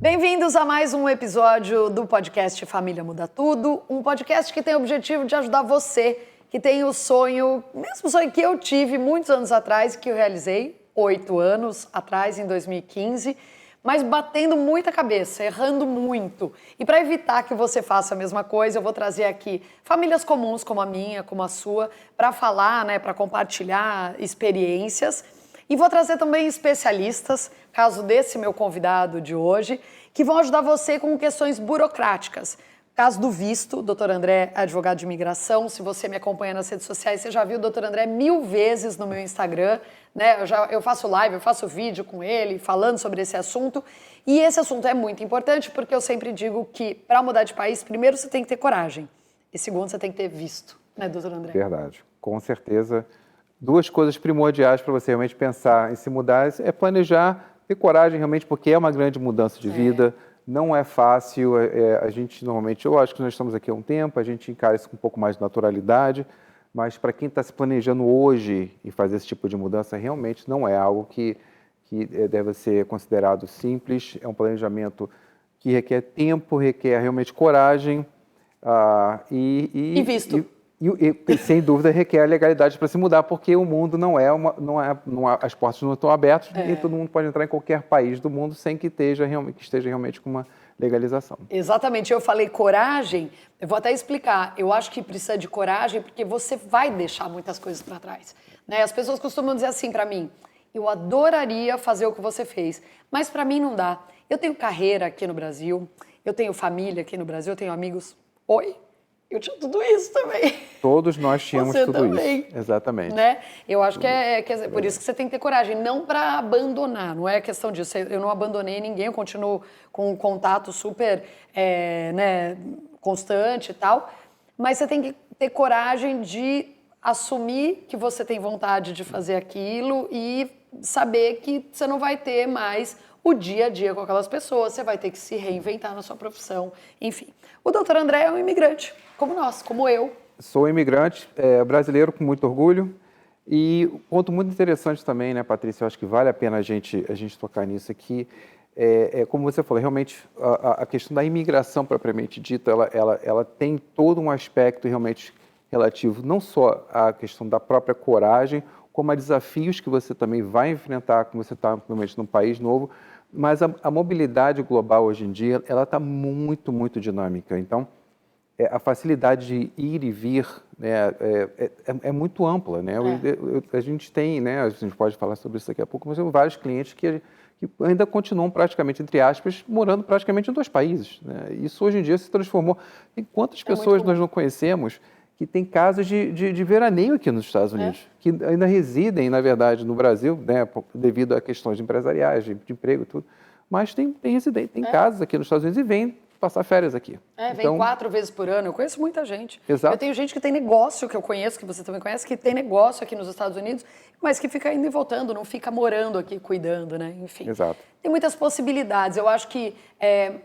Bem-vindos a mais um episódio do podcast Família Muda Tudo, um podcast que tem o objetivo de ajudar você, que tem o sonho, mesmo sonho que eu tive muitos anos atrás, que eu realizei 8 anos atrás, em 2015, mas batendo muita cabeça, errando muito. E para evitar que você faça a mesma coisa, eu vou trazer aqui famílias comuns como a minha, como a sua, para falar, para compartilhar experiências. E vou trazer também especialistas, caso desse meu convidado de hoje, que vão ajudar você com questões burocráticas. Caso do visto, o Dr. André é advogado de imigração. Se você me acompanha nas redes sociais, você já viu o Dr. André 1000 vezes no meu Instagram, né? Eu faço live, eu faço vídeo com ele, falando sobre esse assunto. E esse assunto é muito importante porque eu sempre digo que para mudar de país, primeiro você tem que ter coragem. E segundo, você tem que ter visto, né, Dr. André? Verdade, com certeza. Duas coisas primordiais para você realmente pensar em se mudar é planejar, ter coragem realmente, porque é uma grande mudança de vida, não é fácil, a gente normalmente, eu acho que nós estamos aqui há um tempo, a gente encara isso com um pouco mais de naturalidade, mas para quem está se planejando hoje em fazer esse tipo de mudança, realmente não é algo que deve ser considerado simples, é um planejamento que requer tempo, requer realmente coragem e visto. E, sem dúvida, requer a legalidade para se mudar, porque o mundo as portas não estão abertas e todo mundo pode entrar em qualquer país do mundo sem que esteja realmente com uma legalização. Exatamente. Eu falei coragem, eu vou até explicar. Eu acho que precisa de coragem porque você vai deixar muitas coisas para trás, né? As pessoas costumam dizer assim para mim: eu adoraria fazer o que você fez, mas para mim não dá. Eu tenho carreira aqui no Brasil, eu tenho família aqui no Brasil, eu tenho amigos. Oi? Eu tinha tudo isso também. Todos nós tínhamos você tudo também, isso. Exatamente. Né? Eu acho que por isso que você tem que ter coragem, não para abandonar, não é questão disso. Eu não abandonei ninguém, eu continuo com um contato super constante e tal, mas você tem que ter coragem de assumir que você tem vontade de fazer aquilo e saber que você não vai ter mais o dia a dia com aquelas pessoas, você vai ter que se reinventar na sua profissão, enfim. O Dr. André é um imigrante, como nós, como eu. Sou imigrante, brasileiro com muito orgulho. E um ponto muito interessante também, né, Patrícia, eu acho que vale a pena a gente tocar nisso aqui, como você falou, realmente a questão da imigração propriamente dita, ela tem todo um aspecto realmente relativo, não só à questão da própria coragem, como a desafios que você também vai enfrentar quando você está realmente num país novo, mas a mobilidade global hoje em dia, ela está muito, muito dinâmica. Então, a facilidade de ir e vir, né, é muito ampla, né? A gente tem, né, a gente pode falar sobre isso daqui a pouco, mas tem vários clientes que ainda continuam praticamente, entre aspas, morando praticamente em 2 países, né? Isso hoje em dia se transformou. Tem quantas pessoas nós não conhecemos que têm casas de veraneio aqui nos Estados Unidos, que ainda residem, na verdade, no Brasil, né, devido a questões empresariais, de emprego e tudo, mas tem casas aqui nos Estados Unidos e vêm passar férias aqui. Vem 4 vezes por ano. Eu conheço muita gente. Exato. Eu tenho gente que tem negócio, que eu conheço, que você também conhece, que tem negócio aqui nos Estados Unidos, mas que fica indo e voltando, não fica morando aqui, cuidando, né? Enfim. Exato. Tem muitas possibilidades. Eu acho que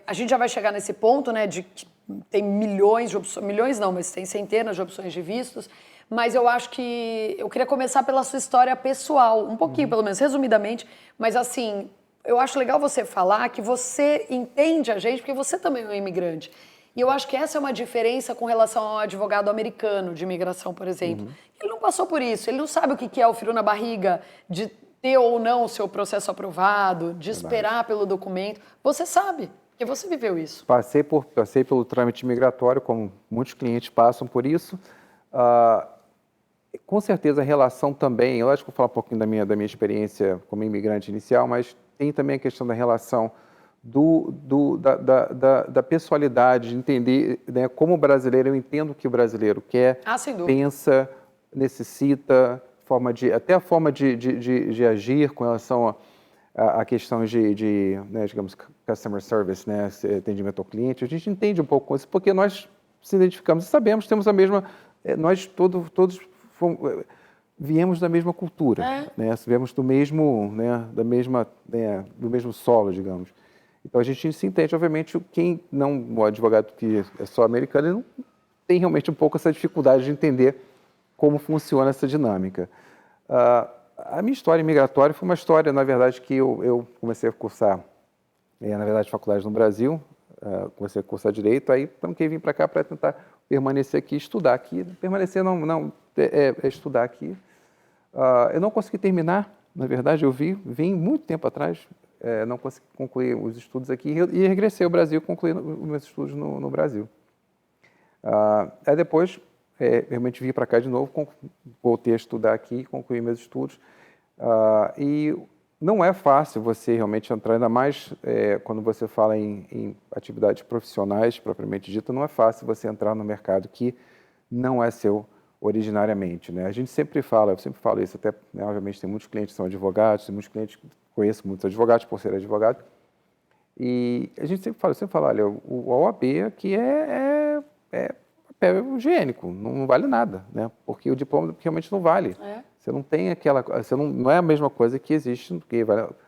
a gente já vai chegar nesse ponto, né, de que tem milhões de opções, milhões não, mas tem centenas de opções de vistos, mas eu acho que eu queria começar pela sua história pessoal, um pouquinho, pelo menos, resumidamente, mas assim, eu acho legal você falar que você entende a gente, porque você também é um imigrante. E eu acho que essa é uma diferença com relação ao advogado americano de imigração, por exemplo. Ele não passou por isso, ele não sabe o que é o frio na barriga de ter ou não o seu processo aprovado, de esperar pelo documento. Você sabe, porque você viveu isso. Passei pelo trâmite migratório, como muitos clientes passam por isso. Com certeza a relação também, eu acho que vou falar um pouquinho da minha experiência como imigrante inicial, mas tem também a questão da relação da pessoalidade, de entender, né, como brasileiro, eu entendo o que o brasileiro quer, pensa, necessita, até a forma de agir com relação a questão né, digamos, customer service, né, atendimento ao cliente, a gente entende um pouco isso, porque nós se identificamos e sabemos, temos a mesma, nós todos viemos da mesma cultura, né, viemos do mesmo, né, do mesmo solo, digamos. Então a gente se entende, obviamente, quem não, o advogado que é só americano, ele não tem realmente um pouco essa dificuldade de entender como funciona essa dinâmica. A minha história migratória foi uma história, na verdade, que eu comecei a cursar, na verdade, faculdade no Brasil, comecei a cursar Direito, aí que vim para cá para tentar permanecer aqui, estudar aqui, permanecer estudar aqui. Eu não consegui terminar, na verdade, eu vim muito tempo atrás, não consegui concluir os estudos aqui e regressei ao Brasil, concluí os meus estudos no Brasil. Aí depois, realmente vim para cá de novo, voltei a estudar aqui, concluí meus estudos. E não é fácil você realmente entrar, ainda mais quando você fala em atividades profissionais, propriamente dita, não é fácil você entrar no mercado que não é seu originariamente, né? A gente sempre fala, eu sempre falo isso, até, né, obviamente, tem muitos clientes que são advogados, tem muitos clientes que conheço muitos advogados por ser advogado, e a gente sempre fala, olha, o OAB aqui é papel higiênico, não vale nada, né? Porque o diploma realmente não vale. Você não tem aquela, não é a mesma coisa que existe, que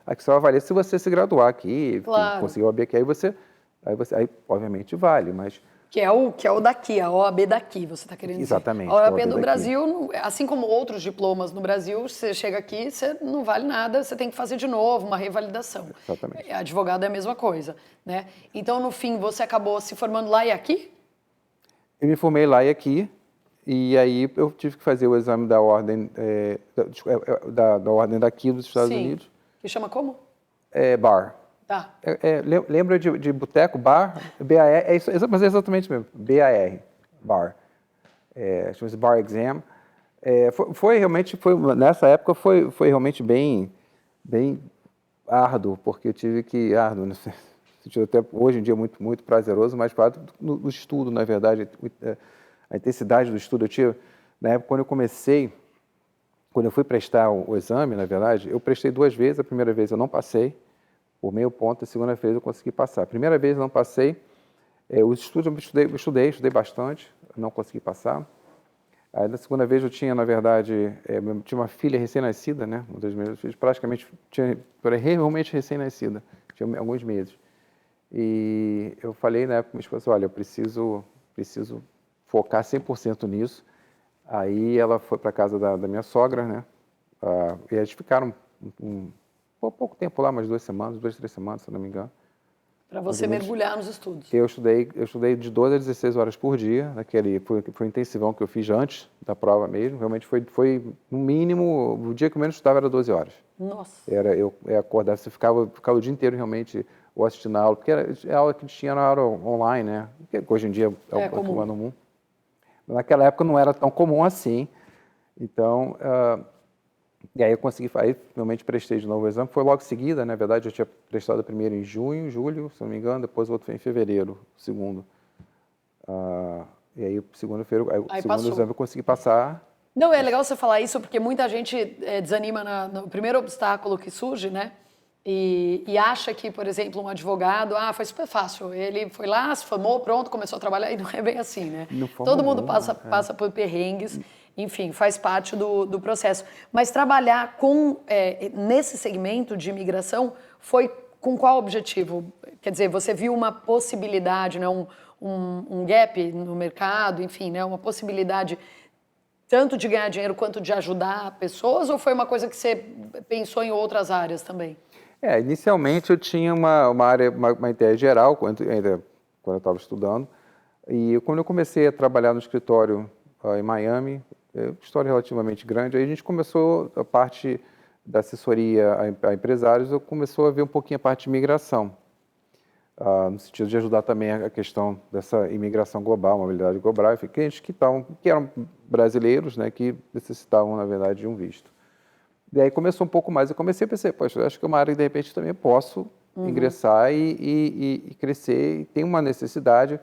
aqui só vai valer se você se graduar aqui, conseguir o OAB aqui, aí obviamente vale, mas que é o daqui, a OAB daqui, você está querendo dizer. Exatamente. A OAB do Brasil, assim como outros diplomas no Brasil, você chega aqui, você não vale nada, você tem que fazer de novo uma revalidação. Exatamente. Advogado é a mesma coisa, né? Então, no fim, você acabou se formando lá e aqui? Eu me formei lá e aqui, e aí eu tive que fazer o exame da ordem, da ordem daqui dos Estados Unidos. Que chama como? BAR. Tá. Lembra de boteco, bar? BAR, mas é exatamente mesmo, BAR, bar. Chama-se Bar Exam. Nessa época foi realmente bem árduo, porque eu tive que, no sentido até hoje em dia muito, muito prazeroso, mas no estudo, na verdade, a intensidade do estudo, eu tive, na época, quando eu fui prestar o exame, na verdade, eu prestei 2 vezes, a primeira vez eu não passei, por meio ponto, a segunda vez eu consegui passar. A primeira vez eu não passei, os estudos eu estudei bastante, não consegui passar. Aí na segunda vez eu tinha, na verdade, tinha uma filha recém-nascida, né? Uma das minhas filhas praticamente era realmente recém-nascida, tinha alguns meses. E eu falei na época com minha esposa, olha, eu preciso focar 100% nisso. Aí ela foi para a casa da minha sogra, né? E eles ficaram pouco tempo lá, umas 2 semanas, 2, 3 semanas, se não me engano. Para você mergulhar nos estudos. Eu estudei de 12 a 16 horas por dia, foi um intensivão que eu fiz antes da prova mesmo. Realmente foi no mínimo, o dia que eu menos estudava era 12 horas. Nossa. Eu acordava, você ficava o dia inteiro realmente ou assistindo a aula, porque era a aula que tinha na aula online, né? Que hoje em dia é o comum. Naquela época não era tão comum assim. Então, e aí eu consegui, aí realmente prestei de novo o exame, foi logo em seguida, na verdade eu tinha prestado o primeiro em julho, se não me engano, depois o outro foi em fevereiro, o segundo. E aí o segundo exame eu consegui passar. Não, é legal você falar isso, porque muita gente desanima no primeiro obstáculo que surge, né? E acha que, por exemplo, um advogado, foi super fácil, ele foi lá, se formou, pronto, começou a trabalhar, e não é bem assim, né? Todo mundo passa por perrengues, enfim, faz parte do processo. Mas trabalhar nesse segmento de imigração foi com qual objetivo? Quer dizer, você viu uma possibilidade, né, um gap no mercado, enfim, né, uma possibilidade tanto de ganhar dinheiro quanto de ajudar pessoas, ou foi uma coisa que você pensou em outras áreas também? Inicialmente eu tinha uma ideia geral, quando eu estava estudando, e quando eu comecei a trabalhar no escritório em Miami, escritório relativamente grande, aí a gente começou, a parte da assessoria a empresários, começou a ver um pouquinho a parte de imigração, no sentido de ajudar também a questão dessa imigração global, mobilidade global, enfim, clientes que eram brasileiros, né, que necessitavam, na verdade, de um visto. E aí começou um pouco mais, eu comecei a pensar, poxa, eu acho que é uma área que de repente também posso ingressar e crescer, e tem uma necessidade.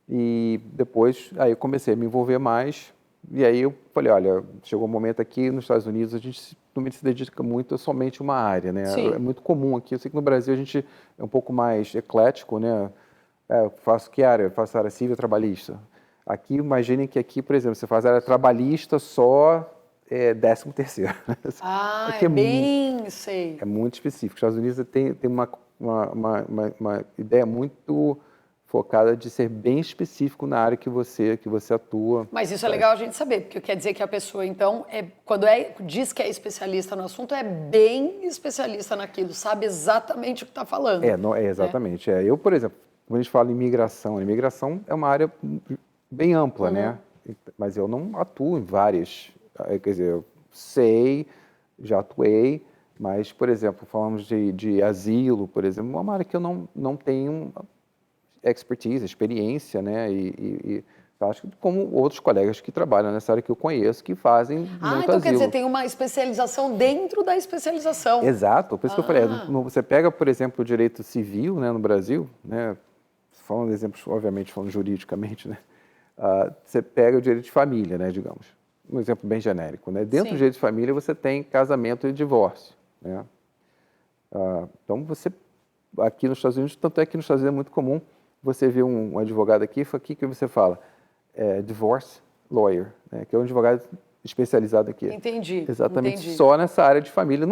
E depois, aí eu comecei a me envolver mais, E aí eu falei, olha, chegou um momento aqui nos Estados Unidos, a gente não se dedica muito a somente uma área, né? Sim. É muito comum aqui, eu sei que no Brasil a gente é um pouco mais eclético, né? Eu faço que área? Eu faço área civil trabalhista. Aqui, imaginem que aqui, por exemplo, você faz área trabalhista só 13º. Ah, Aqui é bem, sei. é muito específico. Os Estados Unidos tem uma ideia muito focada de ser bem específico na área que você atua. Mas isso é legal a gente saber, porque quer dizer que a pessoa, então, quando diz que é especialista no assunto, é bem especialista naquilo, sabe exatamente o que está falando. Exatamente. Eu, por exemplo, quando a gente fala em imigração é uma área bem ampla, né? Mas eu não atuo em várias. Quer dizer, eu sei, já atuei, mas, por exemplo, falamos de asilo, por exemplo, uma área que eu não tenho expertise, experiência, né? E acho que como outros colegas que trabalham nessa área que eu conheço, que fazem muito então asilo. quer dizer, tem uma especialização dentro da especialização. Exato, por isso que eu falei, você pega, por exemplo, o direito civil, né, no Brasil, né, falando de exemplos, obviamente, falando juridicamente, né, você pega o direito de família, né, digamos, um exemplo bem genérico, né, dentro Sim. do direito de família você tem casamento e divórcio, né, então você, aqui nos Estados Unidos, tanto é que nos Estados Unidos é muito comum você ver um advogado aqui que você fala, divorce lawyer, né, que é um advogado especializado aqui. Entendi. Exatamente, entendi. só nessa área de família,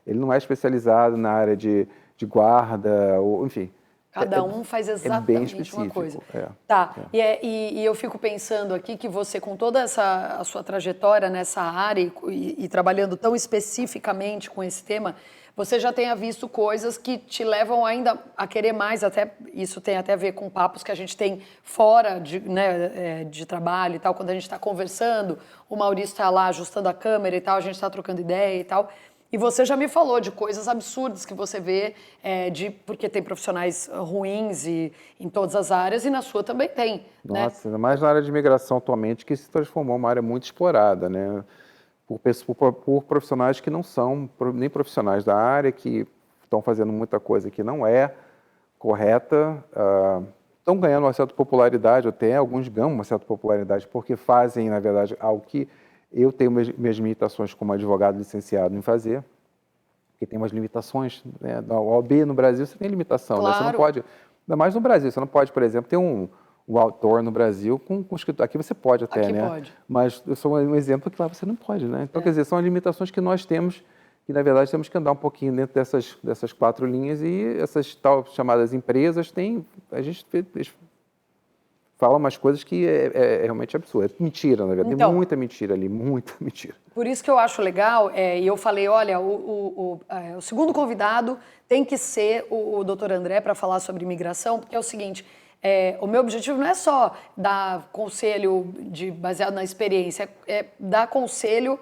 ele não é especializado na área de guarda, ou, enfim. Cada um faz exatamente uma coisa. Tá, e eu fico pensando aqui que você, com toda a sua trajetória nessa área e trabalhando tão especificamente com esse tema, você já tenha visto coisas que te levam ainda a querer mais, até isso tem até a ver com papos que a gente tem fora de trabalho e tal, quando a gente está conversando, o Maurício está lá ajustando a câmera e tal, a gente está trocando ideia e tal. E você já me falou de coisas absurdas que você vê, porque tem profissionais ruins em todas as áreas e na sua também tem. Nossa, ainda mais na área de imigração atualmente, que se transformou uma área muito explorada, né? Por profissionais que não são nem profissionais da área, que estão fazendo muita coisa que não é correta, estão ganhando uma certa popularidade, até alguns ganham uma certa popularidade, porque fazem, na verdade, algo que eu tenho minhas limitações como advogado licenciado em fazer, porque tem umas limitações, né? Na OAB no Brasil você tem limitação, Claro. né? Você não pode, ainda mais no Brasil, você não pode, por exemplo, ter um outdoor no Brasil com escritório. Aqui você pode até, Aqui né? pode. Mas eu sou um exemplo que lá você não pode, né? Então, quer dizer, são as limitações que nós temos, que na verdade temos que andar um pouquinho dentro dessas 4 linhas, e essas tal chamadas empresas a gente fala umas coisas que é realmente absurdo. É mentira, na verdade. Então, tem muita mentira ali, muita mentira. Por isso que eu acho legal, e eu falei, olha, o segundo convidado tem que ser o Dr. André para falar sobre imigração, porque é o seguinte, o meu objetivo não é só dar conselho baseado na experiência, é dar conselho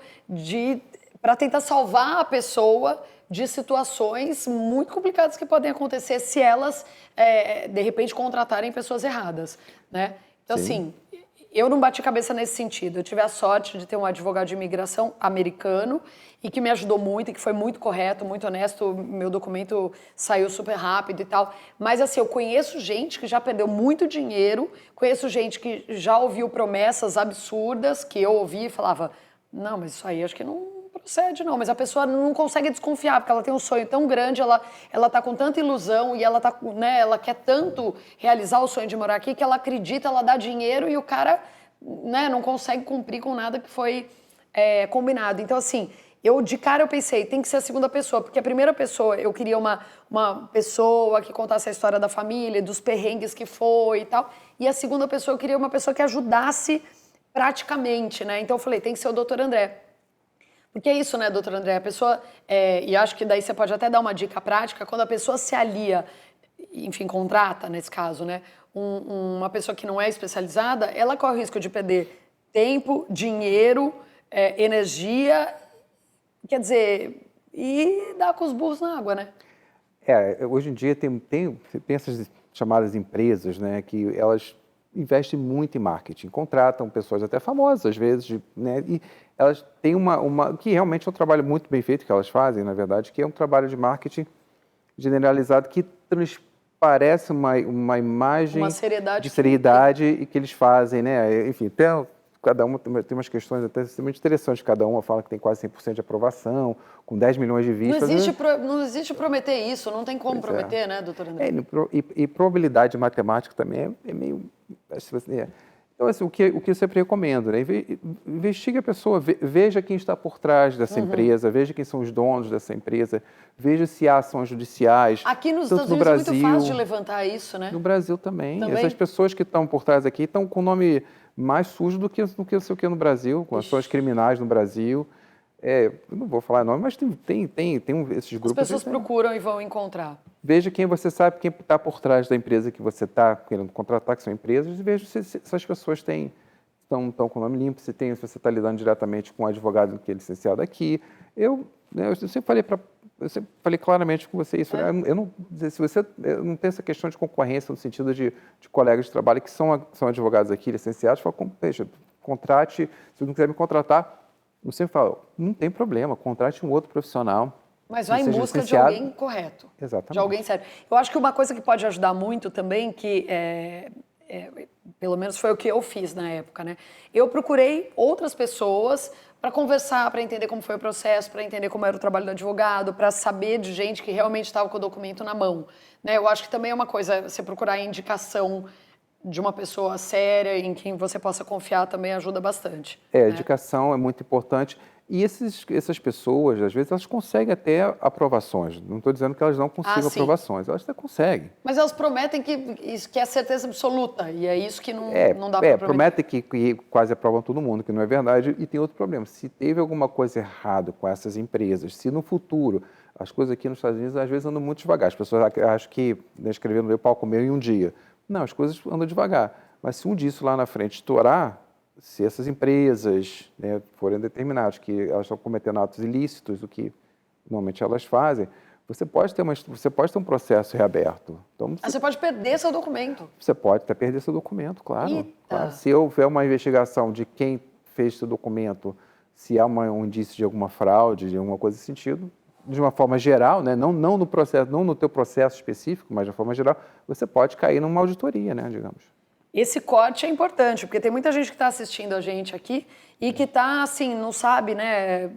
para tentar salvar a pessoa de situações muito complicadas que podem acontecer se elas, de repente, contratarem pessoas erradas, né? Então, assim, eu não bati cabeça nesse sentido. Eu tive a sorte de ter um advogado de imigração americano e que me ajudou muito, e que foi muito correto, muito honesto. Meu documento saiu super rápido e tal. Mas, assim, eu conheço gente que já perdeu muito dinheiro, conheço gente que já ouviu promessas absurdas que eu ouvi e falava, não, mas isso aí acho que não procede, não. Mas a pessoa não consegue desconfiar, porque ela tem um sonho tão grande, ela tá com tanta ilusão e ela quer tanto realizar o sonho de morar aqui, que ela acredita, ela dá dinheiro e o cara, né, não consegue cumprir com nada que foi combinado. Então, assim, de cara eu pensei, tem que ser a segunda pessoa, porque a primeira pessoa, eu queria uma pessoa que contasse a história da família, dos perrengues que foi e tal, e a segunda pessoa, eu queria uma pessoa que ajudasse praticamente, né? Então eu falei, tem que ser o Dr. André. Porque é isso, né, doutor André? A pessoa, e acho que daí você pode até dar uma dica prática, quando a pessoa se alia, enfim, contrata, nesse caso, né, uma pessoa que não é especializada, ela corre o risco de perder tempo, dinheiro, energia, quer dizer, e dar com os burros na água, né? Hoje em dia tem essas chamadas empresas, né, que elas investem muito em marketing, contratam pessoas até famosas, às vezes, né, e elas têm que realmente é um trabalho muito bem feito que elas fazem, na verdade, que é um trabalho de marketing generalizado que transparece uma imagem Uma seriedade de seriedade e que eles fazem, né, enfim, cada uma tem umas questões até extremamente interessantes. Cada uma fala que tem quase 100% de aprovação, com 10 milhões de vistas. Não existe prometer isso, não tem como prometer, né, doutor André? E probabilidade matemática também é meio... Então, assim, o que eu sempre recomendo, né? Investigue a pessoa, veja quem está por trás dessa empresa, veja quem são os donos dessa empresa, veja se há ações judiciais. Aqui nos Estados Unidos é muito fácil de levantar isso, né? No Brasil também. Essas pessoas que estão por trás aqui estão com o nome mais sujo do que sei o que no Brasil, com ações criminais no Brasil. Eu não vou falar nome, mas tem esses grupos. As pessoas procuram e vão encontrar. Veja quem você sabe, quem está por trás da empresa que você está querendo contratar, que são empresas, e veja se essas pessoas estão com o nome limpo, se você está lidando diretamente com um advogado que é licenciado aqui. Eu sempre falei claramente com você isso. Se você não tem essa questão de concorrência no sentido de colegas de trabalho que são advogados aqui, licenciados, veja, contrate, se não quiser me contratar, eu sempre falo, não tem problema, contrate um outro profissional. Mas vai em busca de alguém correto. Exatamente. De alguém sério. Eu acho que uma coisa que pode ajudar muito também, que pelo menos foi o que eu fiz na época, né? Eu procurei outras pessoas para conversar, para entender como foi o processo, para entender como era o trabalho do advogado, para saber de gente que realmente estava com o documento na mão, né? Eu acho que também é uma coisa, você procurar a indicação de uma pessoa séria, em quem você possa confiar, também ajuda bastante. A indicação é muito importante. E essas pessoas, às vezes, elas conseguem até aprovações. Não estou dizendo que elas não consigam aprovações, elas até conseguem. Mas elas prometem que é certeza absoluta, e é isso que não dá para prometer. Prometem que quase aprovam todo mundo, que não é verdade. E tem outro problema, se teve alguma coisa errada com essas empresas, se no futuro, as coisas aqui nos Estados Unidos, às vezes, andam muito devagar. As pessoas acham que escrever no meu pau comeu em um dia. Não, as coisas andam devagar. Mas se um dia isso lá na frente estourar, se essas empresas, né, forem determinadas que elas estão cometendo atos ilícitos, o que normalmente elas fazem, você pode ter um processo reaberto. Então, você pode perder seu documento. Você pode até perder seu documento, claro. Claro. Se houver uma investigação de quem fez seu documento, se há um indício de alguma fraude, de alguma coisa nesse sentido, de uma forma geral, né, não no processo, não no teu processo específico, mas de uma forma geral, você pode cair numa auditoria, né, digamos. Esse corte é importante, porque tem muita gente que está assistindo a gente aqui e que está, assim, não sabe, né?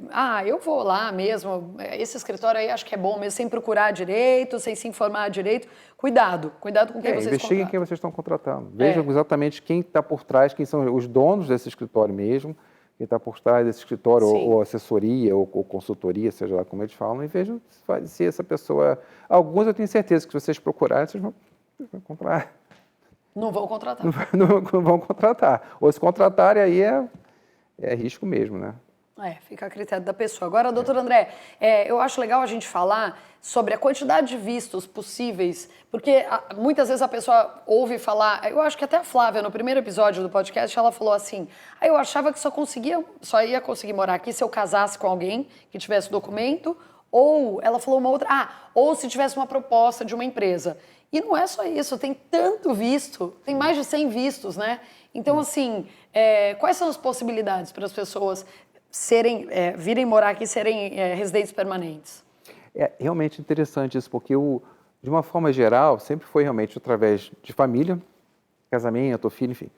Eu vou lá mesmo, esse escritório aí acho que é bom mesmo, sem procurar direito, sem se informar direito. Cuidado com quem vocês contratam. Investiguem quem vocês estão contratando. Vejam exatamente quem está por trás, quem são os donos desse escritório mesmo, quem está por trás desse escritório, ou assessoria, ou consultoria, seja lá como eles falam, e vejam se essa pessoa... Alguns eu tenho certeza que se vocês procurarem, vocês vão comprar. Não vão contratar. Não vão contratar. Ou se contratarem, aí é risco mesmo, né? Fica a critério da pessoa. Agora, doutor André, eu acho legal a gente falar sobre a quantidade de vistos possíveis, porque muitas vezes a pessoa ouve falar, eu acho que até a Flávia, no primeiro episódio do podcast, ela falou assim, eu achava que só ia conseguir morar aqui se eu casasse com alguém que tivesse documento, ou ela falou uma outra, ou se tivesse uma proposta de uma empresa. E não é só isso, tem tanto visto, tem mais de 100 vistos, né? Então, assim, quais são as possibilidades para as pessoas virem morar aqui e serem residentes permanentes? É realmente interessante isso, porque de uma forma geral, sempre foi realmente através de família, casamento, filho, enfim,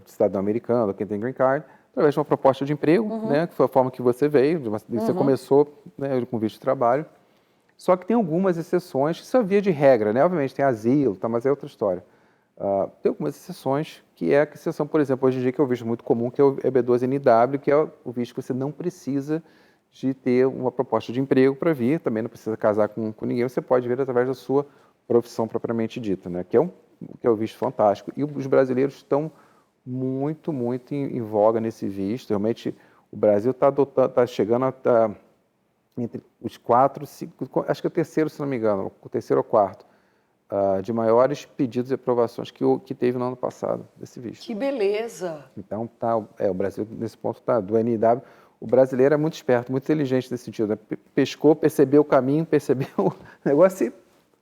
cidadão americano, quem tem green card, através de uma proposta de emprego, né, que foi a forma que você veio, você começou, né, com visto de trabalho. Só que tem algumas exceções, que isso é via de regra, né? Obviamente tem asilo, mas é outra história. Tem algumas exceções, que é a exceção, por exemplo, hoje em dia, que é o visto muito comum, que é o EB-12NW, que é o visto que você não precisa de ter uma proposta de emprego para vir, também não precisa casar com ninguém, você pode vir através da sua profissão propriamente dita, né? Que é o visto fantástico. E os brasileiros estão muito, muito em voga nesse visto. Realmente, o Brasil está chegando a... entre os 4, 5, acho que é o terceiro, se não me engano, o terceiro ou quarto, de maiores pedidos e aprovações que teve no ano passado, desse visto. Que beleza! Então, o Brasil, nesse ponto, do NW, o brasileiro é muito esperto, muito inteligente nesse sentido, né? Pescou, percebeu o caminho, percebeu o negócio e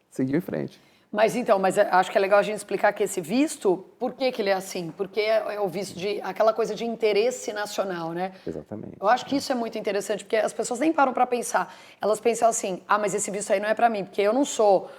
seguiu em frente. Mas acho que é legal a gente explicar que esse visto, por que ele é assim? Porque é o visto aquela coisa de interesse nacional, né? Exatamente. Eu acho que isso é muito interessante, porque as pessoas nem param para pensar. Elas pensam assim, mas esse visto aí não é para mim, porque eu não sou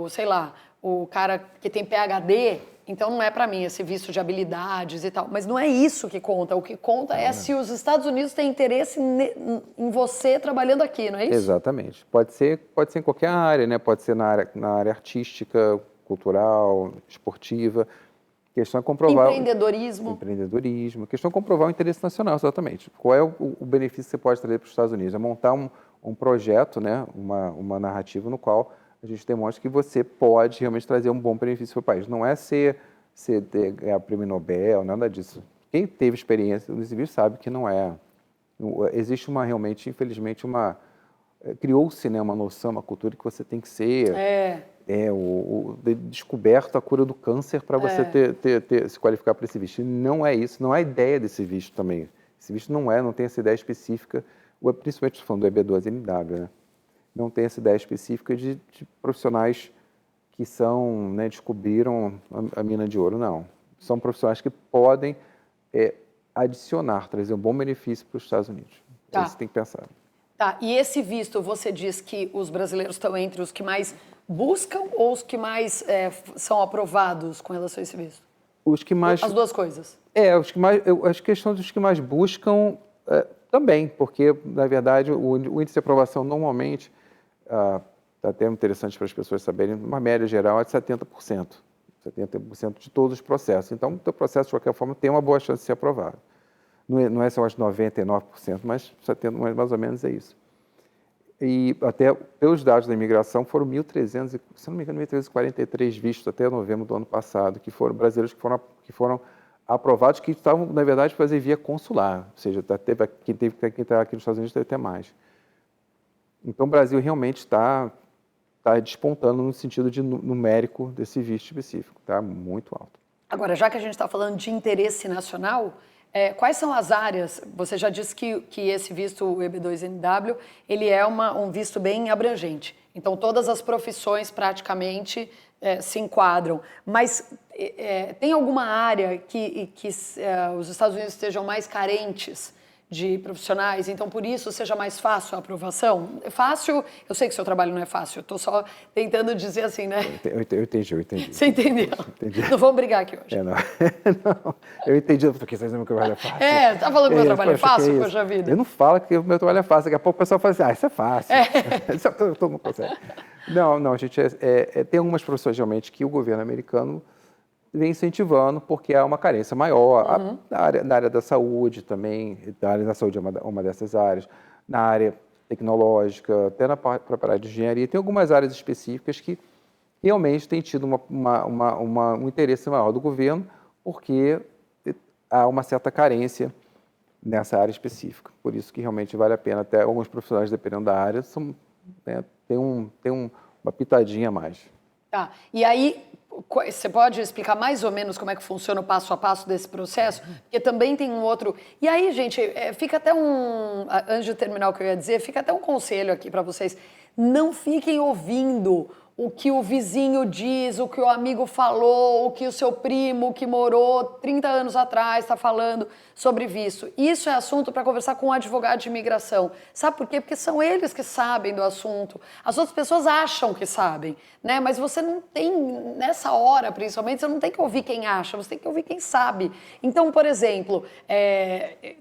sei lá, o cara que tem PhD então não é para mim esse visto de habilidades e tal. Mas não é isso que conta. O que conta é se os Estados Unidos têm interesse em você trabalhando aqui, não é isso? Exatamente. Pode ser em qualquer área, né? Pode ser na área artística, cultural, esportiva. A questão é comprovar... Empreendedorismo. A questão é comprovar o interesse nacional, exatamente. Qual é o benefício que você pode trazer para os Estados Unidos? É montar um projeto, né? Uma narrativa no qual a gente demonstra que você pode realmente trazer um bom benefício para o país. Não é ganhar prêmio Nobel, nada disso. Quem teve experiência no civil sabe que não é. Existe realmente, infelizmente, criou-se, né, uma noção, uma cultura que você tem que ser... descoberto a cura do câncer para você se qualificar para esse visto. E não é isso, não é a ideia desse visto também. Esse visto não tem essa ideia específica, principalmente estou falando do EB12NW, né? Não tem essa ideia específica de profissionais que né, descobriram a mina de ouro, não. São profissionais que podem adicionar, trazer um bom benefício para os Estados Unidos. Tá. Isso tem que pensar. Tá, e esse visto, você diz que os brasileiros estão entre os que mais buscam ou os que mais são aprovados com relação a esse visto? Os que mais... As duas coisas. Os que mais... As questões dos que mais buscam também, porque, na verdade, o índice de aprovação normalmente, até interessante para as pessoas saberem, uma média geral é de 70%. 70% de todos os processos. Então, o teu processo, de qualquer forma, tem uma boa chance de ser aprovado. Não é só de 99%, mas mais ou menos é isso. E até pelos dados da imigração foram 1.300, se não me engano, 1.343 vistos até novembro do ano passado, que foram brasileiros que foram aprovados, que estavam, na verdade, fazer via consular. Ou seja, quem está aqui nos Estados Unidos deve ter mais. Então, o Brasil realmente está despontando no sentido numérico desse visto específico. Está muito alto. Agora, já que a gente está falando de interesse nacional... quais são as áreas? Você já disse que esse visto, o EB2NW, ele é um visto bem abrangente. Então, todas as profissões praticamente se enquadram. Mas tem alguma área que os Estados Unidos estejam mais carentes de profissionais, então por isso seja mais fácil a aprovação? É fácil, eu sei que seu trabalho não é fácil, eu estou só tentando dizer assim, né? Eu entendi. Você entendeu? Entendi. Não vamos brigar aqui hoje. Não, eu entendi, porque vocês dizem que o meu trabalho é fácil. Tá falando que o meu trabalho é fácil, poxa vida? Eu não falo que o meu trabalho é fácil, daqui a pouco o pessoal fala assim, isso é fácil. Todo mundo consegue. Não, gente, tem algumas profissões realmente que o governo americano vem incentivando, porque há uma carência maior. Na área da saúde também, a área da saúde é uma dessas áreas, na área tecnológica, até na própria área de engenharia. Tem algumas áreas específicas que realmente têm tido um interesse maior do governo, porque há uma certa carência nessa área específica. Por isso que realmente vale a pena, até alguns profissionais, dependendo da área, tem uma pitadinha a mais. Tá, e aí... Você pode explicar mais ou menos como é que funciona o passo a passo desse processo? Porque também tem um outro... E aí, gente, fica até antes de terminar o que eu ia dizer, fica até um conselho aqui para vocês. Não fiquem ouvindo o que o vizinho diz, o que o amigo falou, o que o seu primo que morou 30 anos atrás está falando sobre visto. Isso é assunto para conversar com um advogado de imigração. Sabe por quê? Porque são eles que sabem do assunto. As outras pessoas acham que sabem, né? Mas você não tem, nessa hora principalmente, você não tem que ouvir quem acha, você tem que ouvir quem sabe. Então, por exemplo,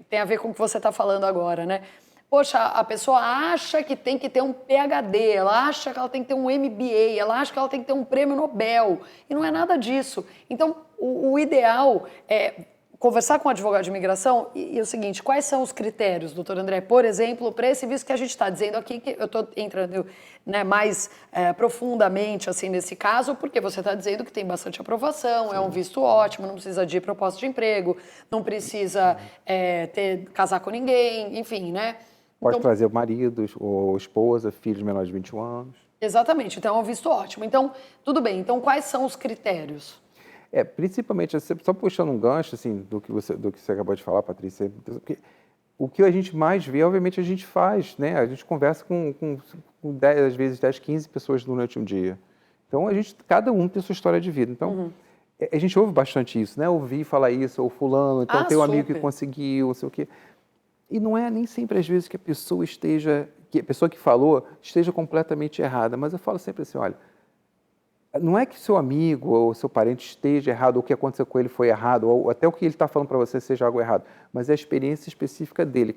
tem a ver com o que você está falando agora, né? Poxa, a pessoa acha que tem que ter um PhD, ela acha que ela tem que ter um MBA, ela acha que ela tem que ter um prêmio Nobel, e não é nada disso. Então, o ideal é conversar com o advogado de imigração e o seguinte, quais são os critérios, doutor André, por exemplo, para esse visto que a gente está dizendo aqui, que eu estou entrando mais profundamente assim, nesse caso, porque você está dizendo que tem bastante aprovação, sim, é um visto ótimo, não precisa de proposta de emprego, não precisa casar com ninguém, enfim, né? Pode trazer maridos ou esposa, filhos menores de 21 anos. Exatamente, então é um visto ótimo. Então, tudo bem. Então, quais são os critérios? Principalmente, só puxando um gancho assim, do que você acabou de falar, Patrícia, porque o que a gente mais vê, obviamente, a gente faz, né? A gente conversa com 10, às vezes 10, 15 pessoas durante um dia. Então, cada um tem sua história de vida. Então, a gente ouve bastante isso, né? Ouvir falar isso, ou fulano, então tem um amigo que conseguiu, não sei o quê. E não é nem sempre, às vezes, que a pessoa que falou esteja completamente errada, mas eu falo sempre assim, olha, não é que seu amigo ou seu parente esteja errado, ou o que aconteceu com ele foi errado, ou até o que ele está falando para você seja algo errado, mas é a experiência específica dele.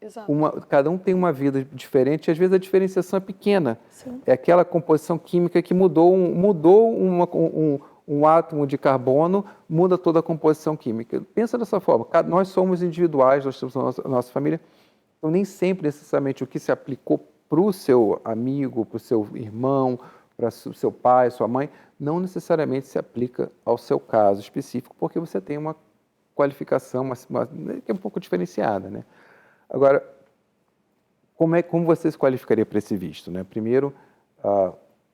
Exato. Cada um tem uma vida diferente e às vezes a diferenciação é pequena. Sim. É aquela composição química que mudou um átomo de carbono, muda toda a composição química. Pensa dessa forma, nós somos individuais, nós temos a nossa família, então nem sempre necessariamente o que se aplicou para o seu amigo, para o seu irmão, para o seu pai, sua mãe, não necessariamente se aplica ao seu caso específico, porque você tem uma qualificação que é um pouco diferenciada, né? Agora, como você se qualificaria para esse visto, né? Primeiro,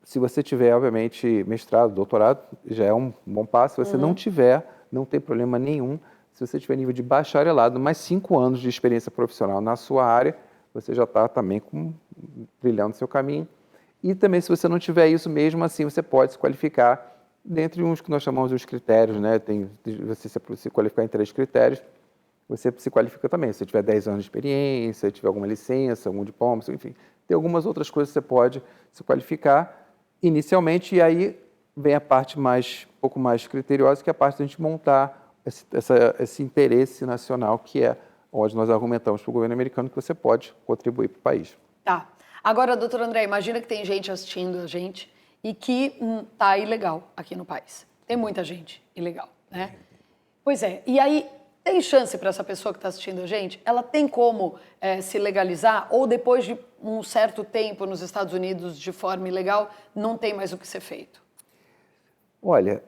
se você tiver, obviamente, mestrado, doutorado, já é um bom passo. Se você não tiver, não tem problema nenhum. Se você tiver nível de bacharelado, mais 5 anos de experiência profissional na sua área, você já está também brilhando o seu caminho. E também, se você não tiver isso, mesmo assim, você pode se qualificar dentre uns que nós chamamos de critérios, né? Você se qualificar em 3 critérios, você se qualifica também. Se você tiver 10 anos de experiência, tiver alguma licença, algum diploma, enfim. Tem algumas outras coisas que você pode se qualificar inicialmente, e aí vem a parte um pouco mais criteriosa, que é a parte da gente montar esse interesse nacional, que é onde nós argumentamos para o governo americano que você pode contribuir para o país. Tá. Agora, doutor André, imagina que tem gente assistindo a gente e que tá ilegal aqui no país. Tem muita gente ilegal, né? Pois é. E aí, tem chance para essa pessoa que está assistindo a gente? Ela tem como se legalizar? Ou depois de um certo tempo nos Estados Unidos de forma ilegal, não tem mais o que ser feito? Olha,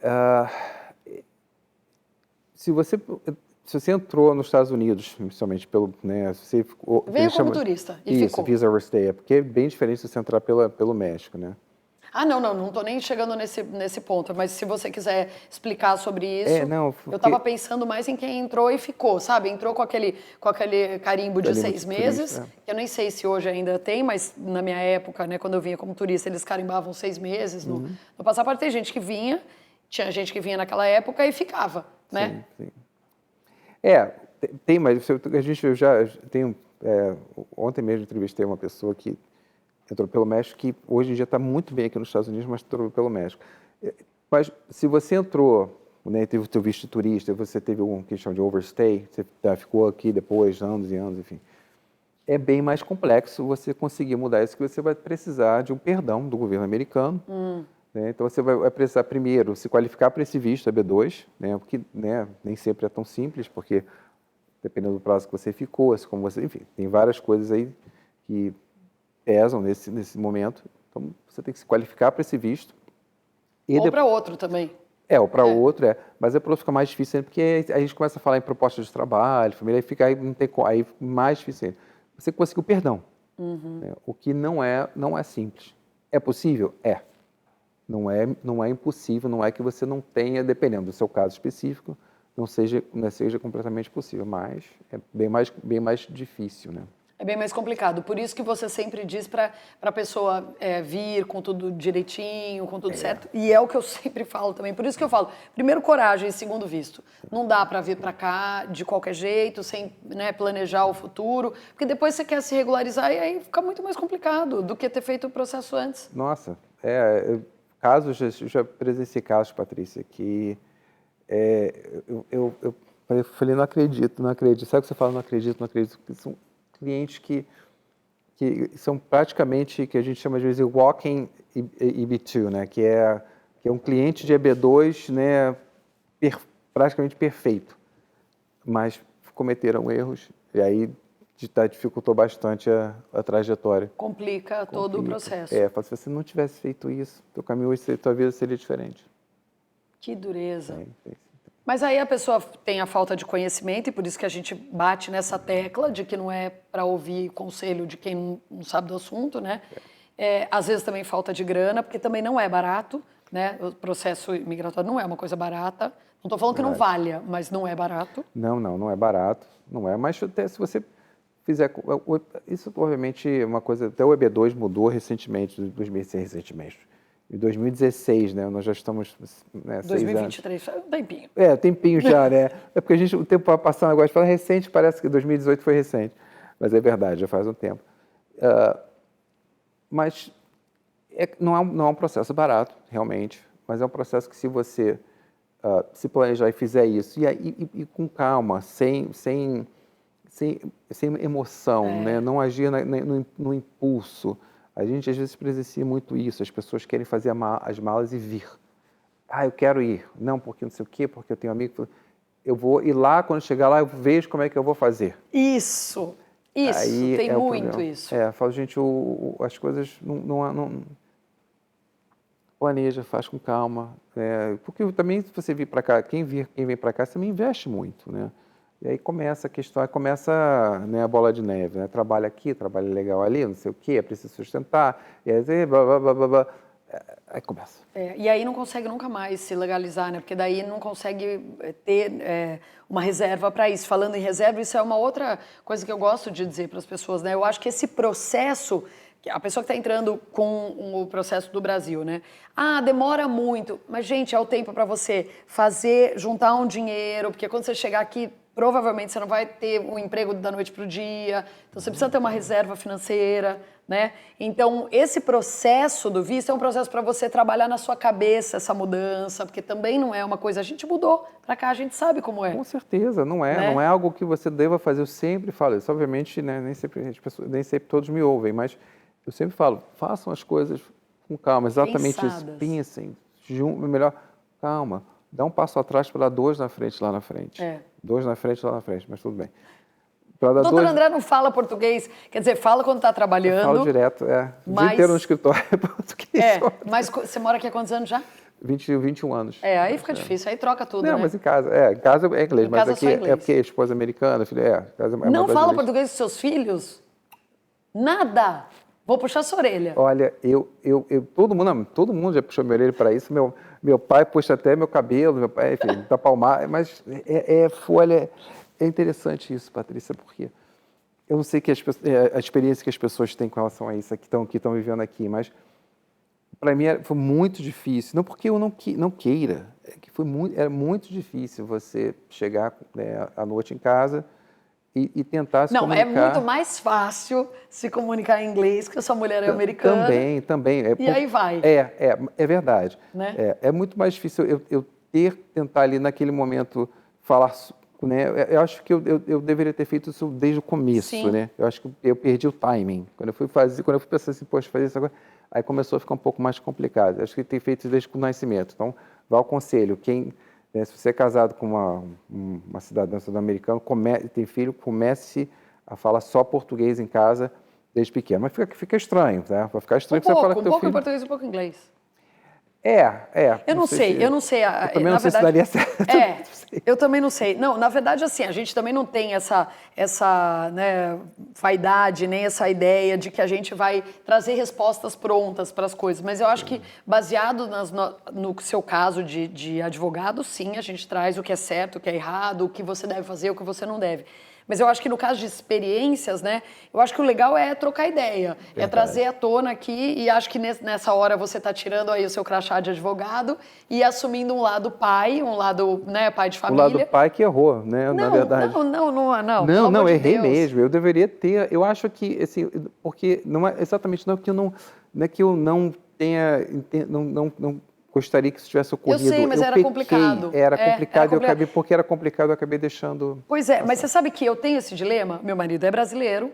se você entrou nos Estados Unidos, principalmente né, você ficou, veio como turista e isso, ficou. Visa Overstay, porque é bem diferente se você entrar pelo México, né? Ah, não estou nem chegando nesse ponto, mas se você quiser explicar sobre isso, eu estava pensando mais em quem entrou e ficou, sabe? Entrou com aquele carimbo de 6 meses, que eu nem sei se hoje ainda tem, mas na minha época, né, quando eu vinha como turista, eles carimbavam 6 meses no passaporte. Tem gente que tinha gente que vinha naquela época e ficava, né? Sim. Tem, mas ontem mesmo entrevistei uma pessoa que entrou pelo México, que hoje em dia está muito bem aqui nos Estados Unidos, mas entrou pelo México. Mas se você entrou, né, teve o seu visto de turista, você teve uma questão de overstay, você ficou aqui depois, anos e anos, enfim, é bem mais complexo você conseguir mudar isso, que você vai precisar de um perdão do governo americano. Né? Então você vai precisar primeiro se qualificar para esse visto, a B2, né, porque né, nem sempre é tão simples, porque dependendo do prazo que você ficou, como você, enfim, tem várias coisas aí que pesam nesse momento. Então, você tem que se qualificar para esse visto. Ou para outro também. Ou para outro, mas para outro fica mais difícil, porque a gente começa a falar em propostas de trabalho, família, aí não tem, aí mais difícil. Você conseguiu perdão, né? O que não é simples. É possível? Não é impossível, não é que você não tenha, dependendo do seu caso específico, não seja completamente possível, mas é bem mais difícil, né? É bem mais complicado. Por isso que você sempre diz para a pessoa vir com tudo direitinho, com tudo certo. E é o que eu sempre falo também. Por isso que eu falo, primeiro, coragem, segundo, visto. Não dá para vir para cá de qualquer jeito, sem, né, planejar o futuro. Porque depois você quer se regularizar e aí fica muito mais complicado do que ter feito o processo antes. Nossa, eu já presenciei casos, Patrícia, que eu falei, não acredito. Sabe o que você fala, não acredito? Que são clientes que são praticamente, que a gente chama de vezes walking EB2, né? Que é um cliente de EB2, né? Praticamente perfeito, mas cometeram erros e aí dificultou bastante a trajetória. Complica todo o processo. Se você não tivesse feito isso, teu caminho hoje, tua vida seria diferente. Que dureza. Mas aí a pessoa tem a falta de conhecimento e por isso que a gente bate nessa tecla de que não é para ouvir conselho de quem não sabe do assunto, né? Às vezes também falta de grana, porque também não é barato, né? O processo migratório não é uma coisa barata. Não estou falando que não valha, mas não é barato. Não é barato, não é. Mas até se você fizer... Isso obviamente é uma coisa... Até o EB2 mudou recentemente, 2006 recentemente. Em 2016, né? Nós já estamos... Né, 2023, um tempinho. Tempinho já, né? É porque o tempo vai passando agora, a gente fala recente, parece que 2018 foi recente. Mas é verdade, já faz um tempo. Mas Não é um processo barato, realmente, mas é um processo que se você se planejar e fizer isso, e com calma, sem emoção, né? Não agir no impulso. A gente às vezes presencia muito isso, as pessoas querem fazer as malas e vir. Eu quero ir. Não, porque não sei o quê, porque eu tenho amigo. Eu vou ir lá, quando chegar lá, eu vejo como é que eu vou fazer. Isso, aí tem muito isso. Eu falo, gente, as coisas não planeja, faz com calma. Porque também, se você vir para cá, quem vem para cá, você também investe muito, né? E aí começa a questão, né, a bola de neve, né? Trabalha aqui, trabalha legal ali, não sei o quê, precisa sustentar, e aí blá, blá, blá, blá, blá. Aí começa. E aí não consegue nunca mais se legalizar, né? Porque daí não consegue ter uma reserva para isso. Falando em reserva, isso é uma outra coisa que eu gosto de dizer para as pessoas, né? Eu acho que esse processo, a pessoa que está entrando com o processo do Brasil, né? Demora muito, mas gente, é o tempo para você juntar um dinheiro, porque quando você chegar aqui, provavelmente você não vai ter um emprego da noite para o dia, então você precisa ter uma reserva financeira, né? Então, esse processo do visto é um processo para você trabalhar na sua cabeça essa mudança, porque também não é uma coisa, a gente mudou para cá, a gente sabe como é. Com certeza, não é, né? Não é algo que você deva fazer, eu sempre falo isso, obviamente, né, nem sempre todos me ouvem, mas eu sempre falo, façam as coisas com calma, exatamente isso, pensem, melhor, calma, dá um passo atrás para dar 2 na frente, lá na frente. 2 na frente, lá na frente, mas tudo bem. Doutor André não fala português, quer dizer, fala quando está trabalhando. Eu falo direto, o dia inteiro no escritório é português. Mas você mora aqui há quantos anos já? 21 anos. Aí fica difícil, aí troca tudo, não, né? mas em casa é inglês, mas aqui é porque a esposa é americana, casa é não fala português com seus filhos? Nada? Vou puxar sua orelha. Olha, todo mundo já puxou minha orelha para isso. Meu pai puxa até meu cabelo, meu pai, enfim, tá palmar, mas olha, é interessante isso, Patrícia, porque eu não sei a experiência que as pessoas têm com relação a isso, que estão vivendo aqui, mas para mim foi muito difícil, não porque eu não queira, era muito difícil você chegar à noite em casa e tentar se comunicar. Não, é muito mais fácil se comunicar em inglês, que a sua mulher é americana. Também. Aí vai. É verdade. Né? É muito mais difícil eu tentar ali naquele momento falar, né? Eu acho que eu deveria ter feito isso desde o começo, Sim. né? Eu acho que eu perdi o timing. Quando eu fui pensar assim, poxa, fazer isso agora, aí começou a ficar um pouco mais complicado. Eu acho que tem feito isso desde o nascimento. Então, vá ao conselho, se você é casado com uma cidadã sul-americana, tem filho, comece a falar só português em casa desde pequeno. Mas fica estranho, né? Vai ficar estranho você falar com teu filho. Um pouco em português e um pouco em inglês. Eu não sei. Eu também não sei se daria certo. Eu também não sei. Não, na verdade, assim, a gente também não tem essa né, vaidade, nem essa ideia de que a gente vai trazer respostas prontas para as coisas. Mas eu acho que, baseado no seu caso de advogado, sim, a gente traz o que é certo, o que é errado, o que você deve fazer, o que você não deve. Mas eu acho que no caso de experiências, né, eu acho que o legal é trocar ideia, é trazer à tona aqui, e acho que nessa hora você está tirando aí o seu crachá de advogado e assumindo um lado pai, um lado, né, pai de família. O lado pai que errou, né, na verdade. Não, errei mesmo, eu deveria ter, eu acho que, assim, porque não é exatamente, não é que eu não tenha, não gostaria que isso tivesse ocorrido. Eu sei, mas era complicado. Era complicado, porque era complicado, eu acabei deixando... Pois é, mas você sabe que eu tenho esse dilema? Meu marido é brasileiro,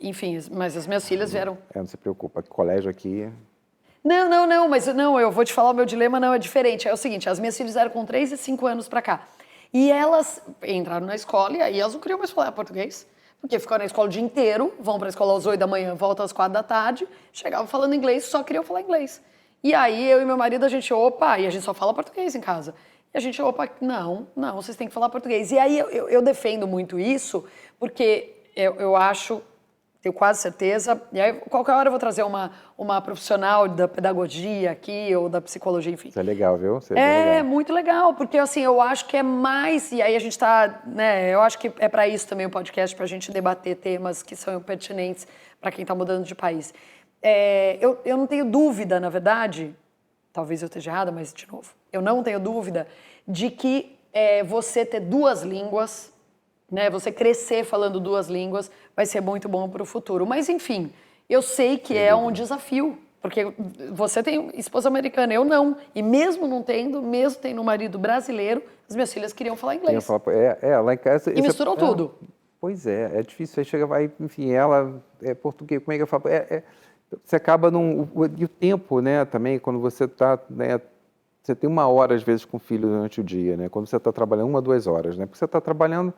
enfim, mas as minhas filhas vieram... não se preocupa, colégio aqui... Não, eu vou te falar, o meu dilema não é diferente. É o seguinte, as minhas filhas vieram com 3 e 5 anos pra cá. E elas entraram na escola e aí elas não queriam mais falar português. Porque ficam na escola o dia inteiro, vão pra escola às 8 da manhã, voltam às 4 da tarde, chegavam falando inglês, só queriam falar inglês. E aí, eu e meu marido, a gente, e a gente só fala português em casa. E a gente, não, vocês têm que falar português. E aí, eu defendo muito isso, porque eu acho, tenho quase certeza, e aí, qualquer hora eu vou trazer uma profissional da pedagogia aqui, ou da psicologia, enfim. Isso é legal, viu? Muito legal, porque assim, eu acho que é mais, e aí a gente tá, né, eu acho que é para isso também o podcast, pra gente debater temas que são pertinentes para quem tá mudando de país. Eu não tenho dúvida, na verdade, talvez eu esteja errada, mas de novo, eu não tenho dúvida de que você ter 2 línguas, né, você crescer falando 2 línguas, vai ser muito bom para o futuro. Mas, enfim, eu sei que é um desafio Porque você tem esposa americana, eu não. E mesmo não tendo, mesmo tendo um marido brasileiro, as minhas filhas queriam falar inglês. Lá em casa... E misturam tudo. Pois é difícil. Aí chega, vai, enfim, ela é português, como é que eu falo? Você acaba e o tempo, né, também, quando você está, né, você tem 1 hora, às vezes, com o filho durante o dia, né? Quando você está trabalhando, 1 a 2 horas, né? Porque você está trabalhando,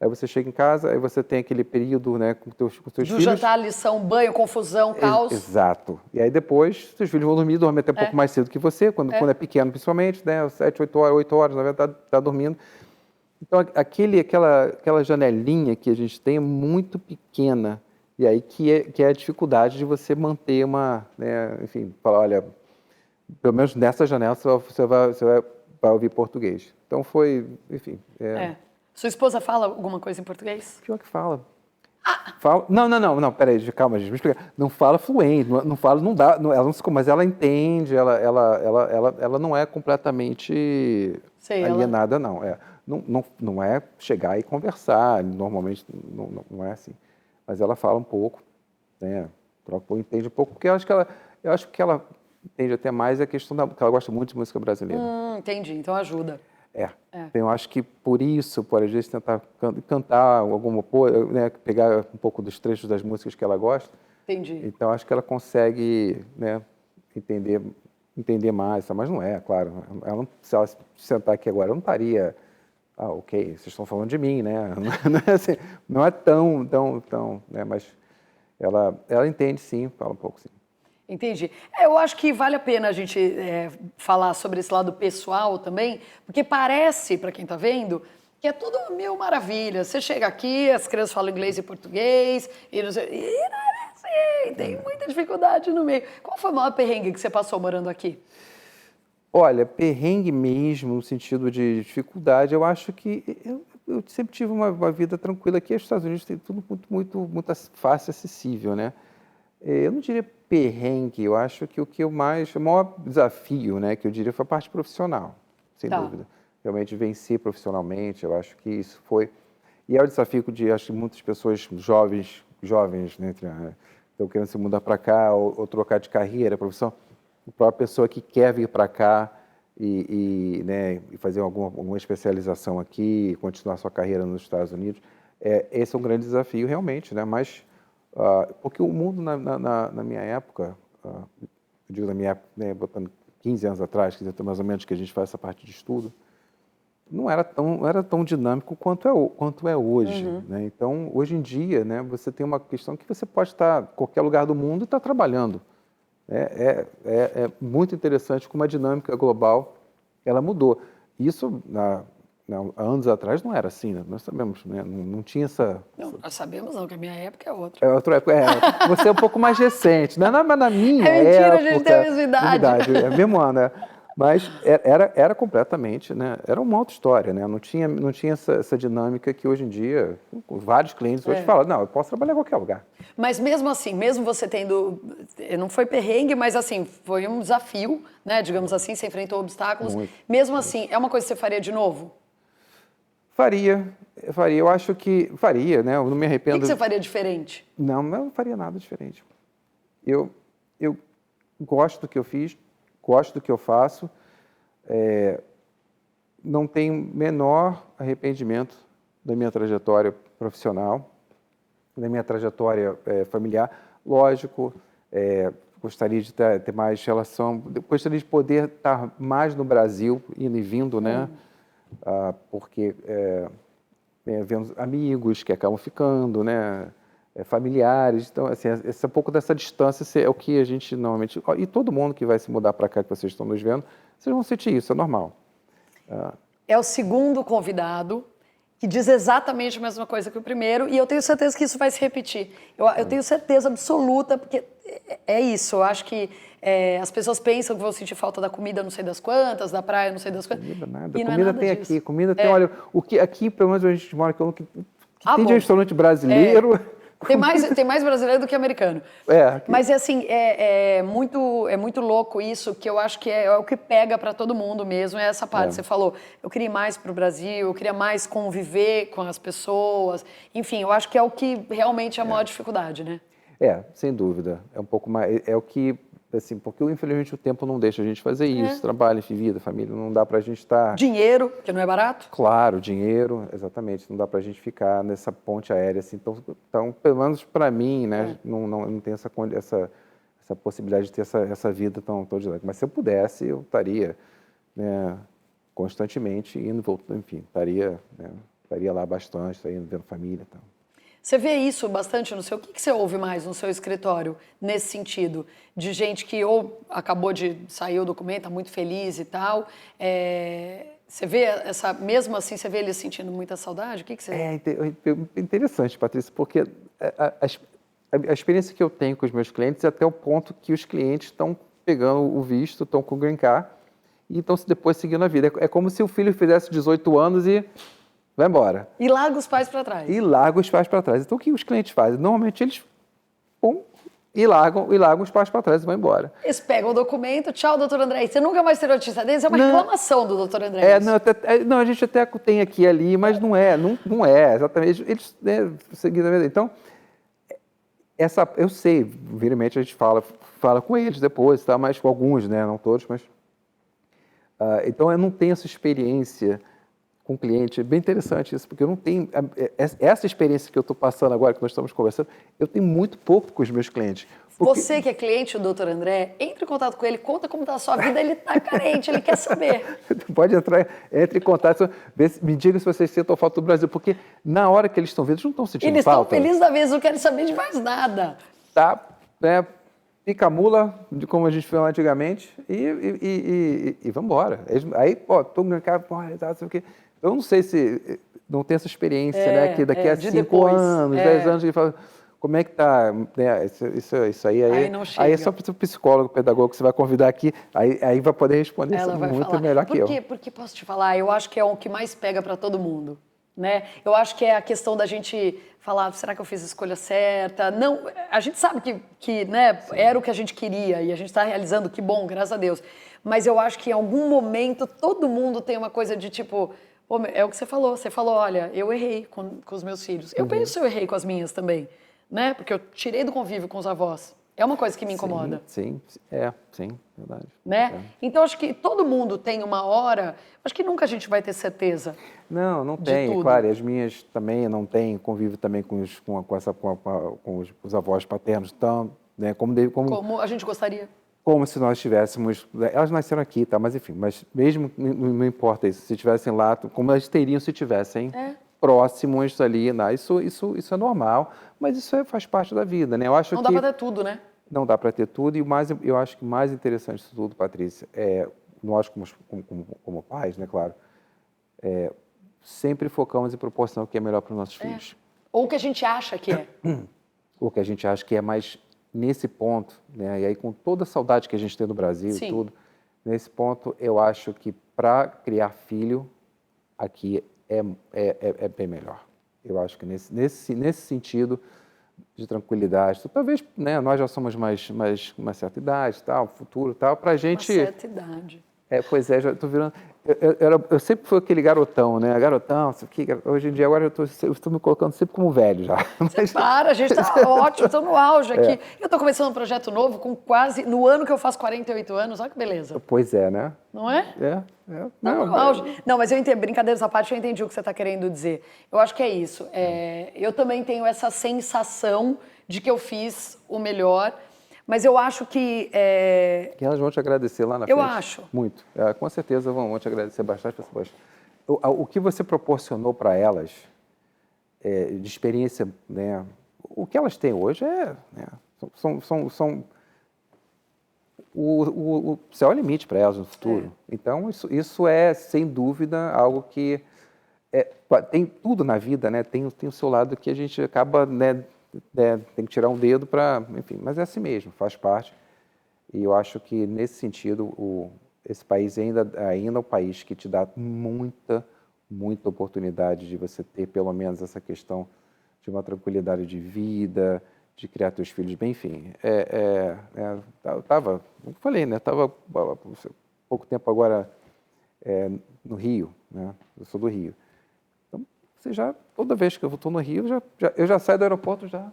aí você chega em casa, aí você tem aquele período, né, com teus filhos. Do jantar, lição, banho, confusão, caos. Exato. E aí depois, seus filhos vão dormir até um pouco mais cedo que você, quando é pequeno, principalmente, né? 7, 8 horas, na verdade, tá dormindo. Então, aquela janelinha que a gente tem é muito pequena. E aí que é a dificuldade de você manter né, enfim, falar, olha, pelo menos nessa janela você vai ouvir português. Então foi, enfim... Sua esposa fala alguma coisa em português? Pior que fala. Fala, não, peraí, calma, gente, me explica. Não fala fluente, não fala, não dá, ela não se, mas ela entende, ela não é completamente alienada, não. Não é chegar e conversar, normalmente não é assim. Mas ela fala um pouco, né? Entende um pouco, porque eu acho que ela entende até mais a questão que ela gosta muito de música brasileira. Entendi, então ajuda. Então, eu acho que por isso, por às vezes tentar cantar alguma coisa, né, pegar um pouco dos trechos das músicas que ela gosta. Entendi. Então, acho que ela consegue, né, entender mais, mas não é, claro. Se ela sentar aqui agora, eu não estaria, ok, vocês estão falando de mim, né? Não é tão, né, mas ela entende sim, fala um pouco sim. Entendi. Eu acho que vale a pena a gente falar sobre esse lado pessoal também, porque parece, para quem está vendo, que é tudo mil maravilhas. Você chega aqui, as crianças falam inglês e português, e não é assim, tem muita dificuldade no meio. Qual foi o maior perrengue que você passou morando aqui? Olha, perrengue mesmo, no sentido de dificuldade, eu acho que eu sempre tive uma vida tranquila aqui. Os Estados Unidos tem tudo muito fácil, acessível, né? Eu não diria perrengue, eu acho que o maior desafio, né, que eu diria foi a parte profissional, sem dúvida. Realmente vencer profissionalmente, eu acho que isso foi... E é o desafio de, acho que muitas pessoas jovens, né, estão querendo se mudar para cá ou trocar de carreira, profissão. A própria pessoa que quer vir para cá né, e fazer alguma especialização aqui, continuar sua carreira nos Estados Unidos, esse é um grande desafio realmente, né, mas... porque o mundo na minha época, eu digo na minha época, né, botando 15 anos atrás, mais ou menos que a gente faz essa parte de estudo, não era tão dinâmico quanto é hoje. Né? Então, hoje em dia, né, você tem uma questão que você pode estar em qualquer lugar do mundo e estar trabalhando. É muito interessante como a dinâmica global ela mudou. Isso, há anos atrás não era assim, né? Nós sabemos, né? Não tinha essa... Não, nós sabemos não, que a minha época é outra. É outra época, você é um pouco mais recente, né? Mas na minha mentira, época... a gente tem a mesma idade. É mesmo ano, né? Mas era completamente, né? Era uma outra história, né? Não tinha essa dinâmica que hoje em dia, vários clientes hoje falam, não, eu posso trabalhar em qualquer lugar. Mas mesmo assim, mesmo você tendo... Não foi perrengue, mas assim, foi um desafio, né? Digamos assim, você enfrentou obstáculos. Mesmo assim, é uma coisa que você faria de novo? Faria. Eu acho que faria, né? Eu não me arrependo. O que você faria diferente? Não, eu não faria nada diferente. Eu gosto do que eu fiz, gosto do que eu faço, não tenho menor arrependimento da minha trajetória profissional, da minha trajetória familiar. Lógico, gostaria de ter mais relação, gostaria de poder estar mais no Brasil, indo e vindo, né? Porque vemos amigos que acabam ficando, né? Familiares, então assim, um pouco dessa distância é o que a gente normalmente... E todo mundo que vai se mudar para cá, que vocês estão nos vendo, vocês vão sentir isso, é normal. É o segundo convidado que diz exatamente a mesma coisa que o primeiro, e eu tenho certeza que isso vai se repetir. Eu tenho certeza absoluta, porque é isso, eu acho que as pessoas pensam que vão sentir falta da comida não sei das quantas, da praia não sei das quantas. Comida nada, E não comida é nada tem disso. aqui, comida tem, olha, aqui pelo menos a gente mora, que tem de bom. restaurante brasileiro... Tem mais brasileiro do que americano. Mas assim, é muito louco isso, que eu acho que é o que pega para todo mundo mesmo, é essa parte. Você falou, eu queria ir mais para o Brasil, eu queria mais conviver com as pessoas. Enfim, eu acho que é o que realmente é a maior dificuldade, né? Sem dúvida. É um pouco mais... É o que assim, porque infelizmente o tempo não deixa a gente fazer isso, trabalho, vida, família, não dá para a gente estar... Dinheiro, que não é barato. Claro, dinheiro, exatamente, não dá para a gente ficar nessa ponte aérea, assim, então pelo menos para mim, né, não tem essa possibilidade de ter essa vida tão dinâmica. Mas se eu pudesse, eu estaria, né, constantemente indo, voltando, enfim, estaria lá bastante, estaria vendo família e tal. Você vê isso bastante no seu... O que você ouve mais no seu escritório, nesse sentido? De gente que ou acabou de sair o documento, está muito feliz e tal. Você vê mesmo assim, você vê eles sentindo muita saudade? O que você... É interessante, Patrícia, porque a experiência que eu tenho com os meus clientes é até o ponto que os clientes estão pegando o visto, estão com o Green Card e estão depois seguindo a vida. É como se o filho fizesse 18 anos e vai embora. E larga os pais para trás. E larga os pais para trás. Então, o que os clientes fazem? Normalmente, eles e largam os pais para trás e vão embora. Eles pegam o documento, tchau, doutor André. Você nunca mais terá notícia deles? É uma reclamação do doutor André. Não, a gente até tem aqui e ali, mas não é exatamente. Eles, né, seguidamente. Então, eu sei, viramente a gente fala com eles depois, tá? Mas com alguns, né? Não todos, mas... então, eu não tenho essa experiência com o cliente. É bem interessante isso, porque eu não tenho... Essa experiência que eu estou passando agora, que nós estamos conversando, eu tenho muito pouco com os meus clientes. Porque... Você que é cliente do Dr. André, entre em contato com ele, conta como está a sua vida, ele está carente, ele quer saber. Pode entre em contato, me diga se vocês sentem falta do Brasil, porque na hora que eles estão vendo, eles não estão sentindo eles falta. Eles estão felizes da vez, não querem saber de mais nada. Tá, né? Pica a mula, como a gente falou antigamente, e vamos embora. Aí, tô no mercado, não sei o quê. Eu não sei se não tem essa experiência, né? Que daqui a 5 anos, 10 anos, ele fala, como é que tá? Né, isso aí não chega. Aí é só para o psicólogo, pedagogo que você vai convidar aqui, aí vai poder responder isso muito falar. melhor que eu. Porque, posso te falar, eu acho que é o que mais pega para todo mundo. Né? Eu acho que é a questão da gente falar, será que eu fiz a escolha certa? Não, a gente sabe que né, era o que a gente queria e a gente está realizando, que bom, graças a Deus. Mas eu acho que em algum momento todo mundo tem uma coisa de tipo, é o que você falou, olha, eu errei com os meus filhos. Eu penso eu errei com as minhas também, né? Porque eu tirei do convívio com os avós. É uma coisa que me incomoda. Sim, verdade. Né? Então, acho que todo mundo tem uma hora, acho que nunca a gente vai ter certeza. Não tem, tudo. Claro, e as minhas também não têm convívio também com os avós paternos, então, né, como a gente gostaria. Como se nós tivéssemos, elas nasceram aqui, tá, mas enfim, mas mesmo, não importa isso, se estivessem lá, como elas teriam se tivessem próximos ali, né? Isso é normal, mas isso faz parte da vida, né? Eu acho não dá para ter tudo, né? Não dá para ter tudo, e eu acho que o mais interessante disso tudo, Patrícia, nós como pais, né, claro, sempre focamos em proporcionar o que é melhor para os nossos filhos. Ou o que a gente acha que é. O que a gente acha que é mais nesse ponto, né, e aí com toda a saudade que a gente tem do Brasil e tudo, nesse ponto eu acho que para criar filho aqui é bem melhor. Eu acho que nesse sentido de tranquilidade, talvez, né, nós já somos mais uma certa idade, tal, futuro, tal, para a gente. Uma certa idade. Pois é, já estou virando. Eu sempre fui aquele garotão, né? Garotão, isso aqui. Hoje em dia, agora eu estou me colocando sempre como velho já. Mas... Para, a gente está ótimo, estou no auge aqui. Eu estou começando um projeto novo no ano que eu faço 48 anos, olha que beleza. Pois é, né? Não é? Não, no auge. Não, mas eu entendi, brincadeiras à parte, eu entendi o que você está querendo dizer. Eu acho que é isso. Eu também tenho essa sensação de que eu fiz o melhor. Mas eu acho que... Que elas vão te agradecer lá na frente. Eu acho. Muito. Com certeza vão te agradecer bastante. O que você proporcionou para elas de experiência, né? O que elas têm hoje né, o céu é o limite para elas no futuro. Então, isso é, sem dúvida, algo que... tem tudo na vida, né? Tem o seu lado que a gente acaba... né, tem que tirar um dedo para... Enfim, mas é assim mesmo, faz parte. E eu acho que, nesse sentido, esse país ainda é um país que te dá muita oportunidade de você ter, pelo menos, essa questão de uma tranquilidade de vida, de criar teus filhos bem, enfim. Como falei, né? Estava pouco tempo agora no Rio, né? Eu sou do Rio. Toda vez que eu estou no Rio, eu já saio do aeroporto, já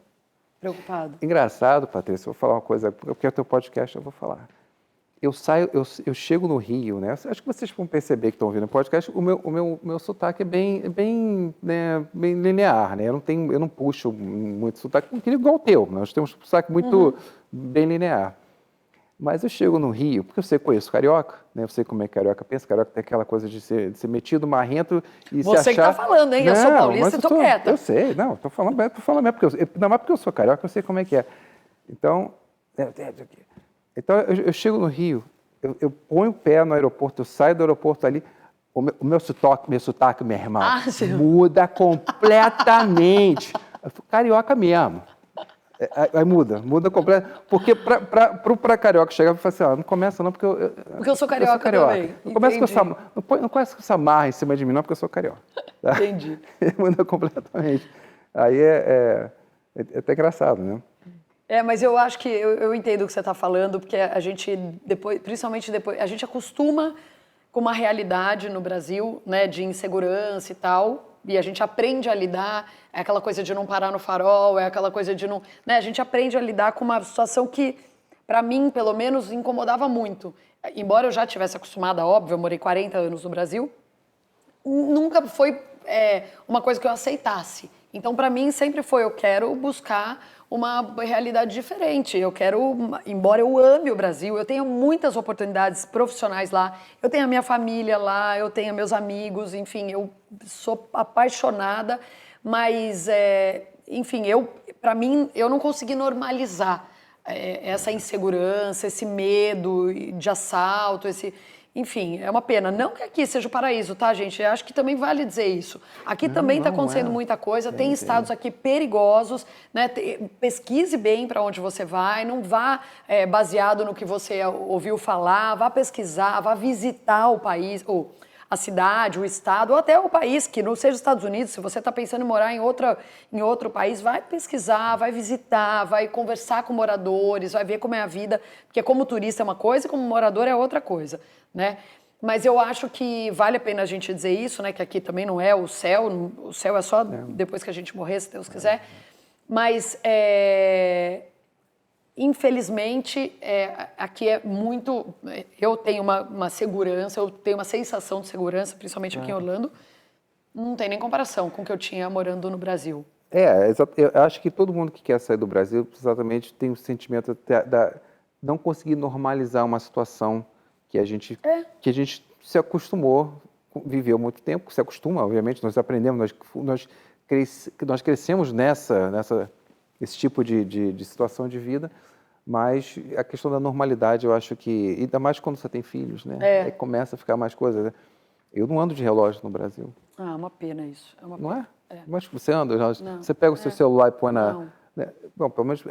Preocupado. Engraçado, Patrícia, eu vou falar uma coisa, porque é o teu podcast, eu vou falar. Eu chego no Rio, né? Acho que vocês vão perceber que estão ouvindo o podcast, o meu sotaque é bem linear, né? Eu não puxo muito sotaque, igual o teu. Nós temos um sotaque muito bem linear. Mas eu chego no Rio, porque eu sei, conheço carioca, né? Eu sei como é que carioca pensa. Carioca tem aquela coisa de ser metido, marrento e se achar... Você que tá falando, hein? Eu sou paulista e tô quieta. Eu sei, não, tô falando mesmo, não é porque eu sou carioca, eu sei como é que é. Então, eu chego no Rio, eu ponho o pé no aeroporto, eu saio do aeroporto ali, o meu sotaque, meu irmão, muda completamente. Eu fico carioca mesmo. Aí muda completamente. Porque para carioca chegar e falar assim, não começa não, porque eu sou carioca também. Não começa com essa marra em cima de mim não, porque eu sou carioca. Tá? Entendi. Muda completamente. Aí é até engraçado, né? Mas eu acho que eu entendo o que você está falando, porque a gente, principalmente depois, a gente acostuma com uma realidade no Brasil, né, de insegurança e tal, e a gente aprende a lidar, é aquela coisa de não parar no farol, é aquela coisa de não... Né, a gente aprende a lidar com uma situação que, para mim, pelo menos, incomodava muito. Embora eu já tivesse acostumada, óbvio, eu morei 40 anos no Brasil, nunca foi uma coisa que eu aceitasse. Então, para mim, sempre foi, eu quero buscar uma realidade diferente. Eu quero, embora eu ame o Brasil, eu tenho muitas oportunidades profissionais lá, eu tenho a minha família lá, eu tenho meus amigos, enfim, eu sou apaixonada, mas, enfim, para mim, eu não consegui normalizar essa insegurança, esse medo de assalto, enfim, é uma pena. Não que aqui seja o paraíso, tá, gente? Eu acho que também vale dizer isso. Aqui também está acontecendo muita coisa, tem estados aqui perigosos, né? Pesquise bem para onde você vai, não vá baseado no que você ouviu falar, vá pesquisar, vá visitar o país, ou a cidade, o estado, ou até o país, que não seja os Estados Unidos. Se você está pensando em morar em outro país, vai pesquisar, vai visitar, vai conversar com moradores, vai ver como é a vida, porque como turista é uma coisa e como morador é outra coisa, né? Mas eu acho que vale a pena a gente dizer isso, né? Que aqui também não é o céu é só depois que a gente morrer, se Deus quiser. Mas, infelizmente, aqui é muito... Eu tenho uma segurança, eu tenho uma sensação de segurança, principalmente aqui em Orlando. Não tem nem comparação com o que eu tinha morando no Brasil. Eu acho que todo mundo que quer sair do Brasil, exatamente, tem o sentimento de não conseguir normalizar uma situação que a gente se acostumou, viveu muito tempo, se acostuma, obviamente, nós aprendemos, nós crescemos esse tipo de situação de vida, mas a questão da normalidade, eu acho que, ainda mais quando você tem filhos, né? Aí começa a ficar mais coisa, né? Eu não ando de relógio no Brasil. É uma pena isso. É uma não pena. Mas você anda, não. Você pega o seu celular e põe na... Não. Né? Bom, pelo menos...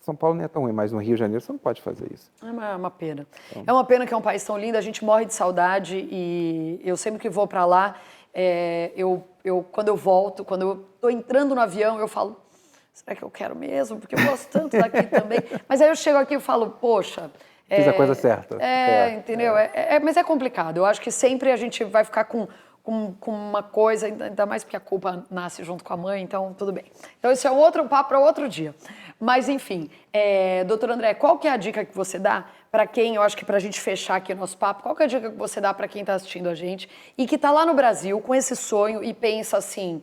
São Paulo não é tão ruim, mas no Rio de Janeiro você não pode fazer isso. É uma pena. Então... É uma pena que é um país tão lindo, a gente morre de saudade e eu sempre que vou para lá, quando eu volto, quando eu estou entrando no avião, eu falo, será que eu quero mesmo? Porque eu gosto tanto daqui também. Mas aí eu chego aqui e falo, poxa... Fiz a coisa certa. Entendeu? Mas é complicado. Eu acho que sempre a gente vai ficar com uma coisa, ainda mais porque a culpa nasce junto com a mãe, então tudo bem. Então esse é outro papo para outro dia. Mas enfim, doutor André, qual que é a dica que você dá para quem, eu acho que para a gente fechar aqui o nosso papo, qual que é a dica que você dá para quem está assistindo a gente e que está lá no Brasil com esse sonho e pensa assim,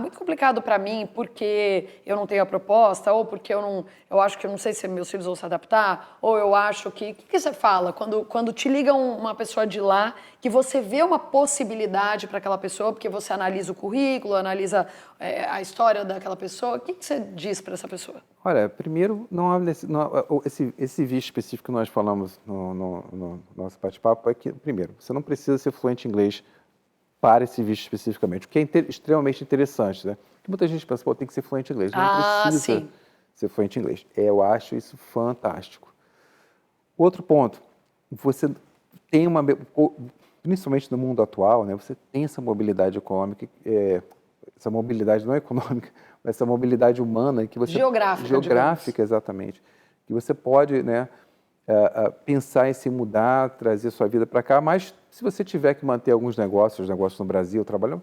muito complicado para mim porque eu não tenho a proposta, ou porque eu acho que eu não sei se meus filhos vão se adaptar, ou eu acho que... O que você fala quando te liga uma pessoa de lá, que você vê uma possibilidade para aquela pessoa, porque você analisa o currículo, analisa a história daquela pessoa, o que você diz para essa pessoa? Olha, primeiro, esse visto específico que nós falamos no nosso bate-papo é que, primeiro, você não precisa ser fluente em inglês para esse visto especificamente, o que é extremamente interessante, né? Porque muita gente pensa, tem que ser fluente em inglês. Não precisa ser fluente em inglês. Eu acho isso fantástico. Outro ponto, você tem principalmente no mundo atual, né? Você tem essa mobilidade econômica, essa mobilidade não econômica, mas essa mobilidade humana que você... Geográfica, exatamente. Que você pode, né, pensar em se mudar, trazer sua vida para cá, mas se você tiver que manter alguns negócios no Brasil, trabalhando,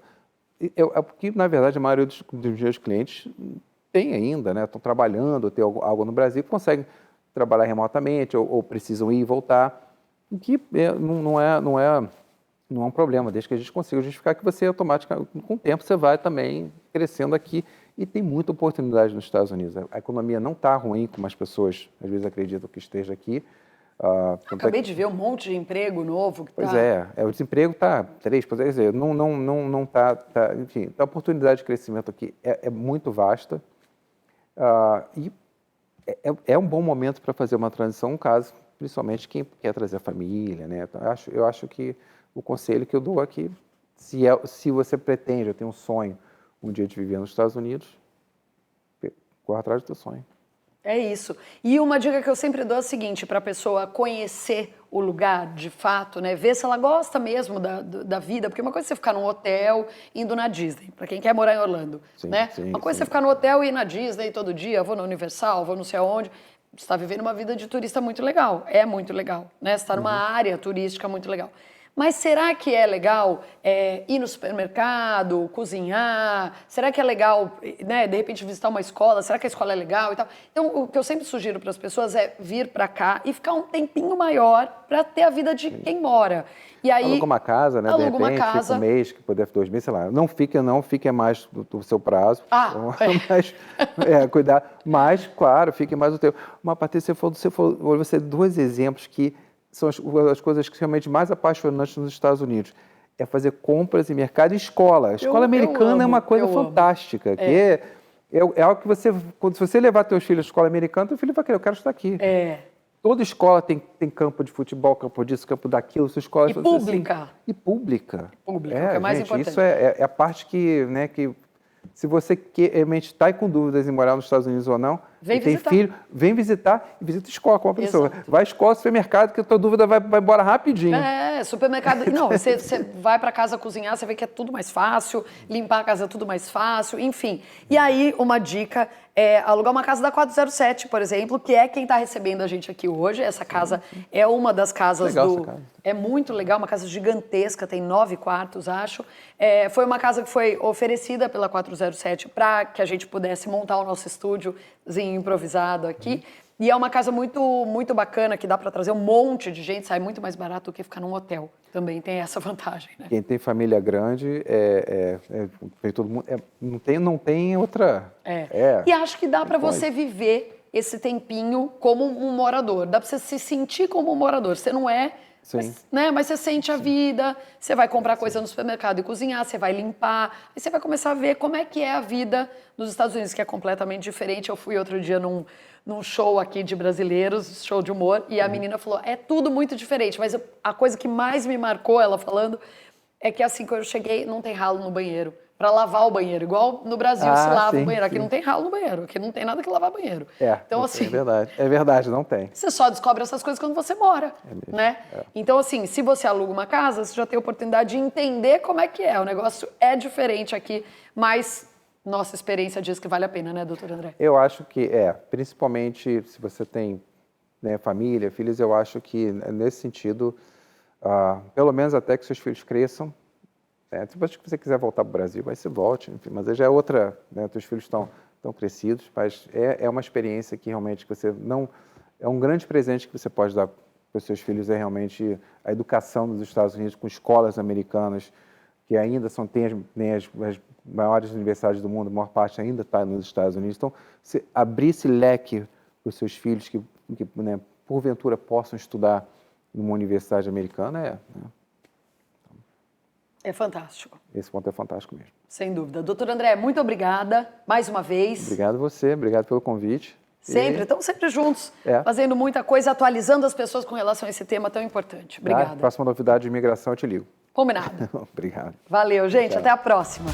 porque, na verdade, a maioria dos meus clientes têm ainda, né? Estão trabalhando, tem algo no Brasil, conseguem trabalhar remotamente ou precisam ir e voltar, o que não é um problema, desde que a gente consiga justificar que você automaticamente, com o tempo, você vai também crescendo aqui e tem muita oportunidade nos Estados Unidos. A economia não está ruim, como as pessoas às vezes acreditam que esteja aqui. Acabei de ver um monte de emprego novo. Pois o desemprego está 3%, quer dizer, não está, enfim, a oportunidade de crescimento aqui é muito vasta e é um bom momento para fazer uma transição, caso, principalmente quem quer trazer a família, né? Então, eu acho que o conselho que eu dou aqui, se você pretende, eu tenho um sonho um dia de viver nos Estados Unidos, corra atrás do teu sonho. É isso. E uma dica que eu sempre dou é a seguinte, para a pessoa conhecer o lugar de fato, né? Ver se ela gosta mesmo da vida, porque uma coisa é você ficar num hotel indo na Disney, para quem quer morar em Orlando, né? Uma coisa é você ficar no hotel e ir na Disney todo dia, vou na Universal, vou não sei aonde. Você está vivendo uma vida de turista muito legal, é muito legal, né? Você está numa área turística muito legal. Mas será que é legal ir no supermercado, cozinhar? Será que é legal, né, de repente, visitar uma escola? Será que a escola é legal e tal? Então, o que eu sempre sugiro para as pessoas é vir para cá e ficar um tempinho maior para ter a vida de quem mora. E aí, aluga uma casa, né? De repente, fica um mês, que puder 2 meses, sei lá. Não fique mais do seu prazo. Mas, cuidar. Mas, claro, fique mais do teu. Mas, Patrícia, você 2 exemplos que são as coisas que realmente mais apaixonantes nos Estados Unidos. É fazer compras em mercado e escola. A escola americana é uma coisa fantástica. Que é algo que se você levar teus filhos à escola americana, teu filho vai querer, eu quero estar aqui. Toda escola tem campo de futebol, campo disso, campo daquilo, sua escola... E pública. Assim, e pública. Pública, que é mais importante. Isso é a parte que, né, que se você realmente está com dúvidas em morar nos Estados Unidos ou não, tem filho, vem visitar e visita a escola com a pessoa. Vai à escola, supermercado, que a tua dúvida vai embora rapidinho. Supermercado... Não, você vai para casa cozinhar, você vê que é tudo mais fácil, limpar a casa é tudo mais fácil, enfim. E aí, uma dica é alugar uma casa da 407, por exemplo, que é quem está recebendo a gente aqui hoje. Essa casa é uma das casas É muito legal, uma casa gigantesca, tem 9 quartos, acho. Foi uma casa que foi oferecida pela 407 para que a gente pudesse montar o nosso estúdiozinho improvisado aqui. E é uma casa muito, muito bacana, que dá para trazer um monte de gente, sai muito mais barato do que ficar num hotel. Também tem essa vantagem, né? Quem tem família grande, todo mundo, não tem outra... E acho que dá para você viver esse tempinho como um morador. Dá para você se sentir como um morador. Você não é... Mas você sente a vida, você vai comprar coisa no supermercado e cozinhar, você vai limpar, aí você vai começar a ver como é que é a vida nos Estados Unidos, que é completamente diferente. Eu fui outro dia num show aqui de brasileiros, show de humor, e a menina falou, é tudo muito diferente, mas a coisa que mais me marcou, ela falando, é que assim, quando eu cheguei, não tem ralo no banheiro. Para lavar o banheiro, igual no Brasil se lava o banheiro. Aqui não tem ralo no banheiro, aqui não tem nada que lavar banheiro. Então, assim, é verdade, não tem. Você só descobre essas coisas quando você mora, né? Então, assim, se você aluga uma casa, você já tem a oportunidade de entender como é que é. O negócio é diferente aqui, mas nossa experiência diz que vale a pena, né, doutor André? Eu acho que principalmente se você tem, né, família, filhos, eu acho que nesse sentido, pelo menos até que seus filhos cresçam, se você quiser voltar para o Brasil, vai se volte, enfim, mas já é outra, né, teus filhos estão crescidos, mas é uma experiência que realmente você não... É um grande presente que você pode dar para os seus filhos, é realmente a educação dos Estados Unidos com escolas americanas, que ainda tem as maiores universidades do mundo, a maior parte ainda está nos Estados Unidos. Então, se abrir esse leque para os seus filhos que né, porventura possam estudar numa universidade americana, é fantástico. Esse ponto é fantástico mesmo. Sem dúvida. Doutor André, muito obrigada, mais uma vez. Obrigado a você, obrigado pelo convite. Sempre, estamos sempre juntos, fazendo muita coisa, atualizando as pessoas com relação a esse tema tão importante. Obrigada. Próxima novidade de imigração eu te ligo. Combinado. Obrigado. Valeu, gente. Tchau. Até a próxima.